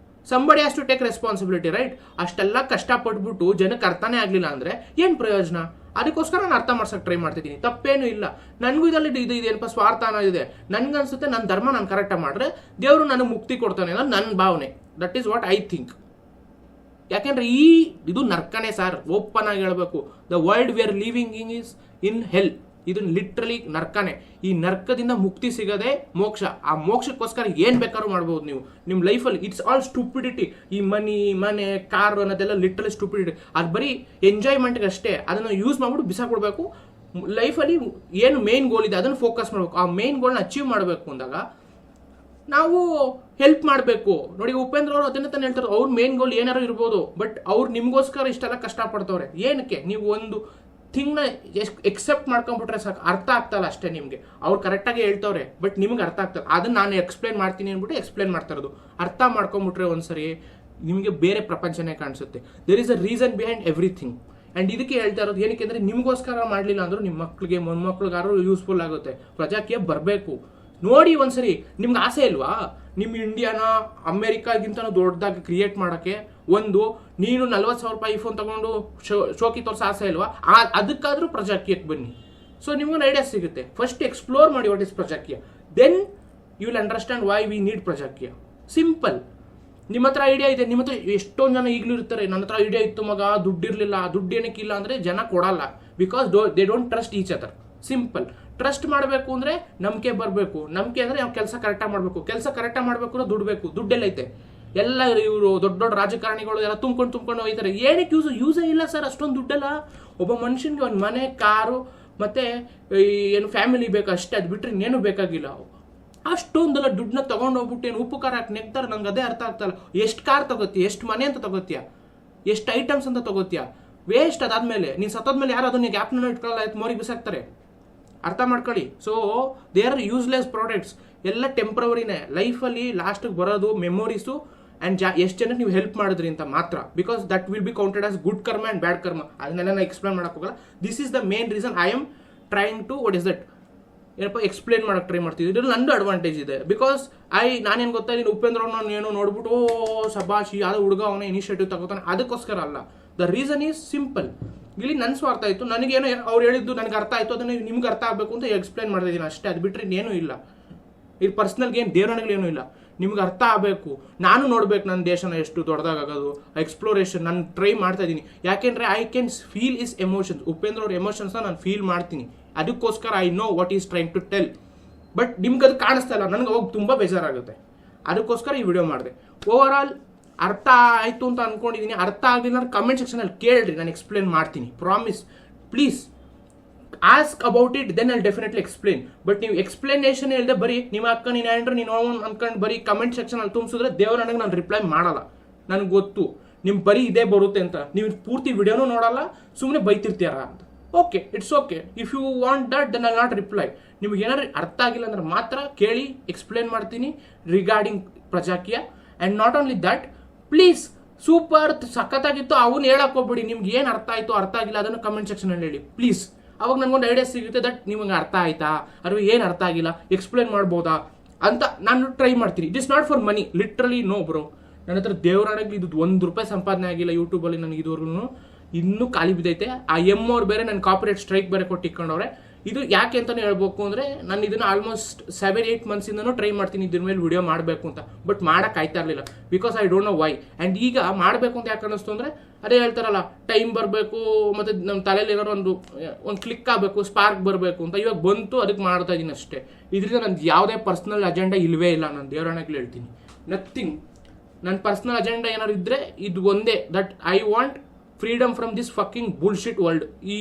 Somebody has to take responsibility, right? ಅಷ್ಟೆಲ್ಲ ಕಷ್ಟಪಟ್ಬಿಟ್ಟು ಜನಕ್ಕೆ ಅರ್ಥನೇ ಆಗ್ಲಿಲ್ಲ ಅಂದ್ರೆ ಏನ್ ಪ್ರಯೋಜನ? ಅದಕ್ಕೋಸ್ಕರ ನಾನು ಅರ್ಥ ಮಾಡ್ಸಕ್ ಟ್ರೈ ಮಾಡ್ತಿದ್ದೀನಿ. ತಪ್ಪೇನು ಇಲ್ಲ. ನನಗೂ ಇದರಲ್ಲಿ ಇದು ಏನಪ್ಪ ಸ್ವಾರ್ಥ ಅನ್ನೋದಿದೆ. ನನ್ಗನ್ಸುತ್ತೆ ನನ್ನ ಧರ್ಮ ನಾನು ಕರೆಕ್ಟಾಗಿ ಮಾಡಿದ್ರೆ ದೇವರು ನನಗೆ ಮುಕ್ತಿ ಕೊಡ್ತಾನೆ ಅನ್ನೋದು ನನ್ನ ಭಾವನೆ. That is what I think. ಯಾಕೆಂದ್ರೆ ಇದು ನರ್ಕನೇ ಸರ್, ಓಪನ್ ಆಗಿ ಹೇಳ್ಬೇಕು. The world we are living is in hell. ಇದು ಲಿಟ್ರಲಿ ನರ್ಕನೇ. ಈ ನರ್ಕದಿಂದ ಮುಕ್ತಿ ಸಿಗದೆ ಮೋಕ್ಷ. ಆ ಮೋಕ್ಷಕ್ಕೋಸ್ಕರ ಏನ್ ಬೇಕಾದ್ರೂ ಮಾಡ್ಬೋದು ನೀವು ನಿಮ್ಮ ಲೈಫಲ್ಲಿ. It's all stupidity. ಈ ಮನೆ ಕಾರ್ ಅನ್ನೋದೆಲ್ಲ ಲಿಟ್ರಲಿ ಸ್ಟುಪಿಡಿಟಿ. ಅದು ಬರೀ ಎಂಜಾಯ್ಮೆಂಟ್ಗೆ ಅಷ್ಟೇ. ಅದನ್ನ ಯೂಸ್ ಮಾಡ್ಬಿಟ್ಟು ಬಿಸಾಕೊಡ್ಬೇಕು. ಲೈಫಲ್ಲಿ ಏನು ಮೇನ್ ಗೋಲ್ ಇದೆ ಅದನ್ನು ಫೋಕಸ್ ಮಾಡ್ಬೇಕು. ಆ ಮೇನ್ ಗೋಲ್ನ ಅಚೀವ್ ಮಾಡಬೇಕು ಅಂದಾಗ ನಾವು ಹೆಲ್ಪ್ ಮಾಡಬೇಕು. ನೋಡಿ, ಉಪೇಂದ್ರ ಅವರು ಅದನ್ನ ತಾನು ಹೇಳ್ತಾರೆ, ಅವ್ರ ಮೇನ್ ಗೋಲ್ ಏನಾರು ಇರ್ಬೋದು, ಬಟ್ ಅವ್ರು ನಿಮ್ಗೋಸ್ಕರ ಇಷ್ಟೆಲ್ಲ ಕಷ್ಟಪಡ್ತವ್ರೆ. ಏನಕ್ಕೆ? ನೀವು ಒಂದು ಥಿಂಗ್ನ ಎಕ್ಸೆಪ್ಟ್ ಮಾಡ್ಕೊಂಡ್ಬಿಟ್ರೆ ಸಾಕು, ಅರ್ಥ ಆಗ್ತಲ್ಲ ಅಷ್ಟೇ ನಿಮಗೆ. ಅವ್ರು ಕರೆಕ್ಟಾಗಿ ಹೇಳ್ತವ್ರೆ ಬಟ್ ನಿಮ್ಗೆ ಅರ್ಥ ಆಗ್ತದೆ. ಅದನ್ನ ನಾನು ಎಕ್ಸ್ಪ್ಲೇನ್ ಮಾಡ್ತೀನಿ ಅಂದ್ಬಿಟ್ಟು ಎಕ್ಸ್ಪ್ಲೇನ್ ಮಾಡ್ತಾ ಇರೋದು. ಅರ್ಥ ಮಾಡ್ಕೊಂಡ್ಬಿಟ್ರೆ ಒಂದ್ಸರಿ ನಿಮಗೆ ಬೇರೆ ಪ್ರಪಂಚನೇ ಕಾಣಿಸುತ್ತೆ. There is a reason behind everything. And ಇದಕ್ಕೆ ಹೇಳ್ತಾ ಇರೋದು ಏನಕ್ಕೆ ಅಂದ್ರೆ, ನಿಮ್ಗೋಸ್ಕರ ಮಾಡಲಿಲ್ಲ ಅಂದ್ರೂ ನಿಮ್ಮ ಮಕ್ಳಿಗೆ ಮೊಮ್ಮಕ್ಳಿಗಾರು ಯೂಸ್ಫುಲ್ ಆಗುತ್ತೆ. ಪ್ರಜಾಕೀಯ ಬರಬೇಕು. ನೋಡಿ ಒಂದ್ಸರಿ, ನಿಮ್ಗೆ ಆಸೆ ಇಲ್ವಾ ನಿಮ್ಮ ಇಂಡಿಯಾನ ಅಮೆರಿಕಾಗಿಂತ ದೊಡ್ಡದಾಗಿ ಕ್ರಿಯೇಟ್ ಮಾಡೋಕ್ಕೆ? ನೀನು 40,000 ರೂಪಾಯಿ ಐಫೋನ್ ತಗೊಂಡು ಶೋಕಿ ತೋರ್ಸೋ ಆಸೆ ಇಲ್ವಾ? ಅದಕ್ಕಾದ್ರೂ ಪ್ರಜಾಕೀಯಕ್ಕೆ ಬನ್ನಿ. ಸೊ ನಿಮ್ಗೊಂದು ಐಡಿಯಾ ಸಿಗುತ್ತೆ. ಫಸ್ಟ್ ಎಕ್ಸ್ಪ್ಲೋರ್ ಮಾಡಿ what is Prajakeeya, then you will understand why we need Prajakeeya. Simple. ನಿಮ್ಮ ಹತ್ರ ಐಡಿಯಾ ಇದೆ. ನಿಮ್ಮ ಹತ್ರ ಎಷ್ಟೊಂದು ಜನ ಈಗಲೂ ಇರ್ತಾರೆ, ನನ್ನ ಹತ್ರ ಐಡಿಯಾ ಇತ್ತು ಮಗ, ದುಡ್ಡಿರ್ಲಿಲ್ಲ. ದುಡ್ಡು ಏನಕ್ಕೆ ಇಲ್ಲ ಅಂದ್ರೆ ಜನ ಕೊಡಲ್ಲ. Because they don't trust each other. Simple. Trust ಮಾಡಬೇಕು ಅಂದ್ರೆ ನಂಬಿಕೆ ಬರಬೇಕು. ನಂಬಿಕೆ ಅಂದ್ರೆ ನಾವು ಕೆಲಸ ಕರೆಕ್ಟಾಗಿ ಮಾಡಬೇಕು. ಕೆಲಸ ಕರೆಕ್ಟಾಗಿ ಮಾಡಬೇಕು ಅಂದ್ರೆ ದುಡ್ಡು ಬೇಕು. ದುಡ್ಡೆಲ್ಲೈತೆ? ಎಲ್ಲ ಇವರು ದೊಡ್ಡ ದೊಡ್ಡ ರಾಜಕಾರಣಿಗಳು ಎಲ್ಲ ತುಂಬ್ಕೊಂಡು ಹೋಗ್ತಾರೆ. ಏನಕ್ಕೆ ಯೂಸೇ ಇಲ್ಲ ಸರ್ ಅಷ್ಟೊಂದು ದುಡ್ಡೆಲ್ಲ. ಒಬ್ಬ ಮನುಷ್ಯನಿಗೆ ಒಂದು ಮನೆ, ಕಾರು ಮತ್ತೆ ಏನು ಫ್ಯಾಮಿಲಿ ಬೇಕು ಅಷ್ಟೇ. ಅದು ಬಿಟ್ಟರೆ ಇನ್ನೇನು ಬೇಕಾಗಿಲ್ಲ. ಅಷ್ಟೊಂದೆಲ್ಲ ದುಡ್ಡನ್ನ ತಗೊಂಡೋಗ್ಬಿಟ್ಟು ಏನು ಉಪ್ಪು ಖಾರ ಹಾಕಿ ನೆಗ್ತಾರೆ. ನಂಗೆ ಅದೇ ಅರ್ಥ ಆಗ್ತಲ್ಲ. ಎಷ್ಟು ಕಾರ್ ತಗೋತೀಯ, ಎಷ್ಟು ಮನೆ ಅಂತ ತಗೋತೀಯ, ಎಷ್ಟು ಐಟಮ್ಸ್ ಅಂತ ತಗೋತೀಯ? ವೇಸ್ಟ್. ಅದಾದ್ಮೇಲೆ ನೀನು ಸತ್ತೋದ್ಮೇಲೆ ಯಾರು ಅದನ್ನ ಗ್ಯಾಪ್ನ ಇಟ್ಕೊಳ್ಳಲ್ಲ, ಮೋರಿಗೆ ಬಿಸಾಕ್ತಾರೆ. ಅರ್ಥ ಮಾಡ್ಕೊಳ್ಳಿ. So they are useless products. ಎಲ್ಲ ಟೆಂಪ್ರವರಿನೇ. ಲೈಫಲ್ಲಿ ಲಾಸ್ಟಿಗೆ ಬರೋದು ಮೆಮೊರೀಸು ಆ್ಯಂಡ್ ಎಷ್ಟು ಜನಕ್ಕೆ ನೀವು ಹೆಲ್ಪ್ ಮಾಡಿದ್ರಿ ಅಂತ ಮಾತ್ರ, because that will be counted as good karma and bad karma. ಅದನ್ನೆಲ್ಲ ನಾನು ಎಕ್ಸ್ಪ್ಲೇನ್ ಮಾಡೋಕ್ಕೋಗಲ್ಲ. This is the main reason I am trying to what is that ಏನಪ್ಪ ಎಕ್ಸ್ಪ್ಲೇನ್ ಮಾಡೋಕ್ಕೆ ಟ್ರೈ ಮಾಡ್ತಿದ್ದೆ. ಇದ್ರಲ್ಲಿ ನಂದು ಅಡ್ವಾಂಟೇಜ್ ಇದೆ, ಬಿಕಾಸ್ ನಾನೇನು ಗೊತ್ತಾ, ನೀನು ಉಪೇಂದ್ರ ಅವ್ರನ್ನ ಏನೋ ನೋಡ್ಬಿಟ್ಟು ಶಬಾಷಿ ಯಾವುದೋ ಹುಡುಗ ಅವನೇ ಇನಿಷಿಯೇಟಿವ್ ತಗೋತಾನೆ ಅದಕ್ಕೋಸ್ಕರ ಅಲ್ಲ. The reason is simple. ಇಲ್ಲಿ ನನ್ನ ಸ್ವಾರ್ಥ ಆಯಿತು, ನನಗೇನೋ ಅವ್ರು ಹೇಳಿದ್ದು ನನಗೆ ಅರ್ಥ ಆಯಿತು, ಅದನ್ನು ನಿಮ್ಗೆ ಅರ್ಥ ಆಗಬೇಕು ಅಂತ ಎಕ್ಸ್ಪ್ಲೇನ್ ಮಾಡ್ತಿದ್ದೀನಿ ಅಷ್ಟೇ. ಅದು ಬಿಟ್ಟರೆ ಇನ್ನೇನೂ ಇಲ್ಲ. ಇದು ಪರ್ಸ್ನಲ್ಗೆ ಏನು ದೇವರಣೆಗಳೇನೂ ಇಲ್ಲ. ನಿಮ್ಗೆ ಅರ್ಥ ಆಗಬೇಕು, ನಾನು ನೋಡ್ಬೇಕು ನನ್ನ ದೇಶನ ಎಷ್ಟು ದೊಡ್ಡದಾಗೋದು, ಎಕ್ಸ್ಪ್ಲೋರೇಷನ್ ನಾನು ಟ್ರೈ ಮಾಡ್ತಾ ಇದ್ದೀನಿ. ಯಾಕೆಂದರೆ I can feel is emotions. Upendra ಅವ್ರ ಎಮೋಷನ್ಸ್ನ ನಾನು ಫೀಲ್ ಮಾಡ್ತೀನಿ. ಅದಕ್ಕೋಸ್ಕರ I know what is trying to tell. But ನಿಮ್ಗೆ ಅದು ಕಾಣಿಸ್ತಾ ಇಲ್ಲ, ನನಗೆ ಅವಾಗ ತುಂಬ ಬೇಜಾರಾಗುತ್ತೆ. ಅದಕ್ಕೋಸ್ಕರ ಈ ವಿಡಿಯೋ ಮಾಡಿದೆ. ಓವರ್ ಆಲ್ ಅರ್ಥ ಆಯಿತು ಅಂತ ಅಂದ್ಕೊಂಡಿದ್ದೀನಿ. ಅರ್ಥ ಆಗಲಿಲ್ಲ ಅಂದ್ರೆ ಕಮೆಂಟ್ ಸೆಕ್ಷನಲ್ಲಿ ಕೇಳ್ರಿ, ನಾನು ಎಕ್ಸ್ಪ್ಲೇನ್ ಮಾಡ್ತೀನಿ. Promise. Please ask about it, then I definitely explain. But ನೀವು ಎಕ್ಸ್ಪ್ಲೇನೇಷನ್ ಹೇಳಿದೆ ಬರೀ ನಿಮ್ಮ ಅಕ್ಕ ನೀನು ಆ್ಯಂಡ್ರೆ ನೀನು ಅನ್ಕೊಂಡು ಬರೀ ಕಮೆಂಟ್ ಸೆಕ್ಷನಲ್ಲಿ ತುಂಬಿಸಿದ್ರೆ ದೇವ್ರ ನನಗೆ ನಾನು ರಿಪ್ಲೈ ಮಾಡಲ್ಲ. ನನಗೆ ಗೊತ್ತು ನಿಮ್ಗೆ ಬರೀ ಇದೇ ಬರುತ್ತೆ ಅಂತ. ನೀವು ಪೂರ್ತಿ ವಿಡಿಯೋನೂ ನೋಡಲ್ಲ, ಸುಮ್ಮನೆ ಬೈತಿರ್ತೀರ ಅಂತ. Okay, it's okay. If you want that then I not reply. ನಿಮ್ಗೆ ಏನಾದ್ರು ಅರ್ಥ ಆಗಿಲ್ಲ ಅಂದ್ರೆ ಮಾತ್ರ ಕೇಳಿ, ಎಕ್ಸ್ಪ್ಲೇನ್ ಮಾಡ್ತೀನಿ regarding Prajakeeya. And not only that, please super ಸಖತ್ತಾಗಿತ್ತು ಅವನು ಹೇಳಕ್ ಹೋಗ್ಬಿಡಿ. ನಿಮ್ಗೆ ಏನು ಅರ್ಥ ಆಯಿತು ಅರ್ಥ ಆಗಿಲ್ಲ ಅದನ್ನು ಕಮೆಂಟ್ ಸೆಕ್ಷನಲ್ಲಿ ಹೇಳಿ ಪ್ಲೀಸ್. ಅವಾಗ ನನಗೊಂದು ಐಡಿಯಾ ಸಿಗುತ್ತೆ ದಟ್ ನಿಮಗೆ ಅರ್ಥ ಆಯ್ತಾ ಅಥವಾ ಏನು ಅರ್ಥ ಆಗಿಲ್ಲ ಎಕ್ಸ್ಪ್ಲೇನ್ ಮಾಡ್ಬೋದಾ ಅಂತ ನಾನು ಟ್ರೈ ಮಾಡ್ತೀನಿ. It is not for money, literally no bro. ನನ್ನ ಹತ್ರ ದೇವರಾಣೆಗೆ ಇದು ₹1 ಸಂಪಾದನೆ ಆಗಿಲ್ಲ ಯೂಟ್ಯೂಬಲ್ಲಿ ನನಗೆ ಇದುವರೆಗೂ. ಇನ್ನೂ ಖಾಲಿ ಬಿದ್ದೈತೆ. ಆ ಅವ್ರು ಬೇರೆ ನನ್ನ ಕಾಪರೇಟ್ ಸ್ಟ್ರೈಕ್ ಬೇರೆ ಕೊಟ್ಟು ಇಟ್ಕೊಂಡವ್ರೆ. ಇದು ಯಾಕೆ ಅಂತಲೇ ಹೇಳ್ಬೇಕು ಅಂದರೆ, ನಾನು ಇದನ್ನು ಆಲ್ಮೋಸ್ಟ್ 7-8 ಮಂತ್ಸಿಂದನೂ ಟ್ರೈ ಮಾಡ್ತೀನಿ ಇದ್ರ ಮೇಲೆ ವಿಡಿಯೋ ಮಾಡಬೇಕು ಅಂತ. ಬಟ್ ಮಾಡೋಕೆ ಆಯ್ತಾ ಇರಲಿಲ್ಲ, because I don't know why. And ಈಗ ಮಾಡಬೇಕು ಅಂತ ಯಾಕೆ ಅನ್ನಿಸ್ತು ಅಂದರೆ, ಅದೇ ಹೇಳ್ತಾರಲ್ಲ, ಟೈಮ್ ಬರಬೇಕು ಮತ್ತು ನಮ್ಮ ತಲೆಯಲ್ಲಿ ಏನಾದ್ರು ಒಂದು ಕ್ಲಿಕ್ ಆಗಬೇಕು, ಸ್ಪಾರ್ಕ್ ಬರಬೇಕು ಅಂತ. ಇವಾಗ ಬಂತು, ಅದಕ್ಕೆ ಮಾಡ್ತಾ ಇದ್ದೀನಿ ಅಷ್ಟೇ. ಇದರಿಂದ ನಂದು ಯಾವುದೇ ಪರ್ಸ್ನಲ್ ಅಜೆಂಡಾ ಇಲ್ಲವೇ ಇಲ್ಲ. ನಾನು ದೇವರಾಣೆಗೆ ಹೇಳ್ತೀನಿ, ನಥಿಂಗ್. ನನ್ನ ಪರ್ಸ್ನಲ್ ಅಜೆಂಡಾ ಏನಾದ್ರು ಇದ್ದರೆ ಇದು ಒಂದೇ, that I want freedom from this fucking bullshit world. ಈ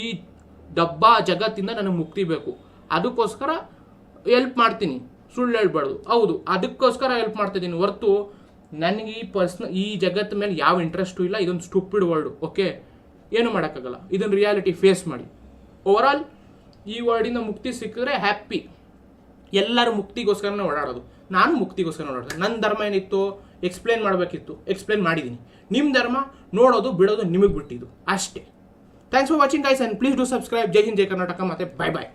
ಡಬ್ಬಾ ಜಗತ್ತಿಂದ ನನಗೆ ಮುಕ್ತಿ ಬೇಕು. ಅದಕ್ಕೋಸ್ಕರ ಹೆಲ್ಪ್ ಮಾಡ್ತೀನಿ, ಸುಳ್ಳು ಹೇಳ್ಬಾರ್ದು. ಹೌದು, ಅದಕ್ಕೋಸ್ಕರ ಹೆಲ್ಪ್ ಮಾಡ್ತಿದ್ದೀನಿ ಹೊರತು ನನಗೆ ಈ ಜಗತ್ತ ಮೇಲೆ ಯಾವ ಇಂಟ್ರೆಸ್ಟು ಇಲ್ಲ. ಇದೊಂದು ಸ್ಟುಪಿಡ್ ವರ್ಲ್ಡು. ಓಕೆ, ಏನು ಮಾಡೋಕ್ಕಾಗಲ್ಲ. ಇದನ್ನು ರಿಯಾಲಿಟಿ ಫೇಸ್ ಮಾಡಿ. ಓವರ್ ಆಲ್ ಈ ವರ್ಲ್ಡಿಂದ ಮುಕ್ತಿ ಸಿಕ್ಕಿದ್ರೆ ಹ್ಯಾಪಿ. ಎಲ್ಲರೂ ಮುಕ್ತಿಗೋಸ್ಕರನೇ ಓಡಾಡೋದು. ನಾನು ಮುಕ್ತಿಗೋಸ್ಕರ ಓಡಾಡ್ತೀನಿ. ನನ್ನ ಧರ್ಮ ಏನಿತ್ತು ಎಕ್ಸ್ಪ್ಲೇನ್ ಮಾಡಬೇಕಿತ್ತು, ಎಕ್ಸ್ಪ್ಲೇನ್ ಮಾಡಿದ್ದೀನಿ. ನಿಮ್ಮ ಧರ್ಮ ನೋಡೋದು ಬಿಡೋದು ನಿಮಗೆ ಬಿಟ್ಟಿದ್ದು ಅಷ್ಟೇ. Thanks for watching guys, and please do subscribe. ಜೈ ಹಿಂದ್, ಜೈ ಕರ್ನಾಟಕ, ಮತ್ತೆ ಬೈ ಬಾಯ್.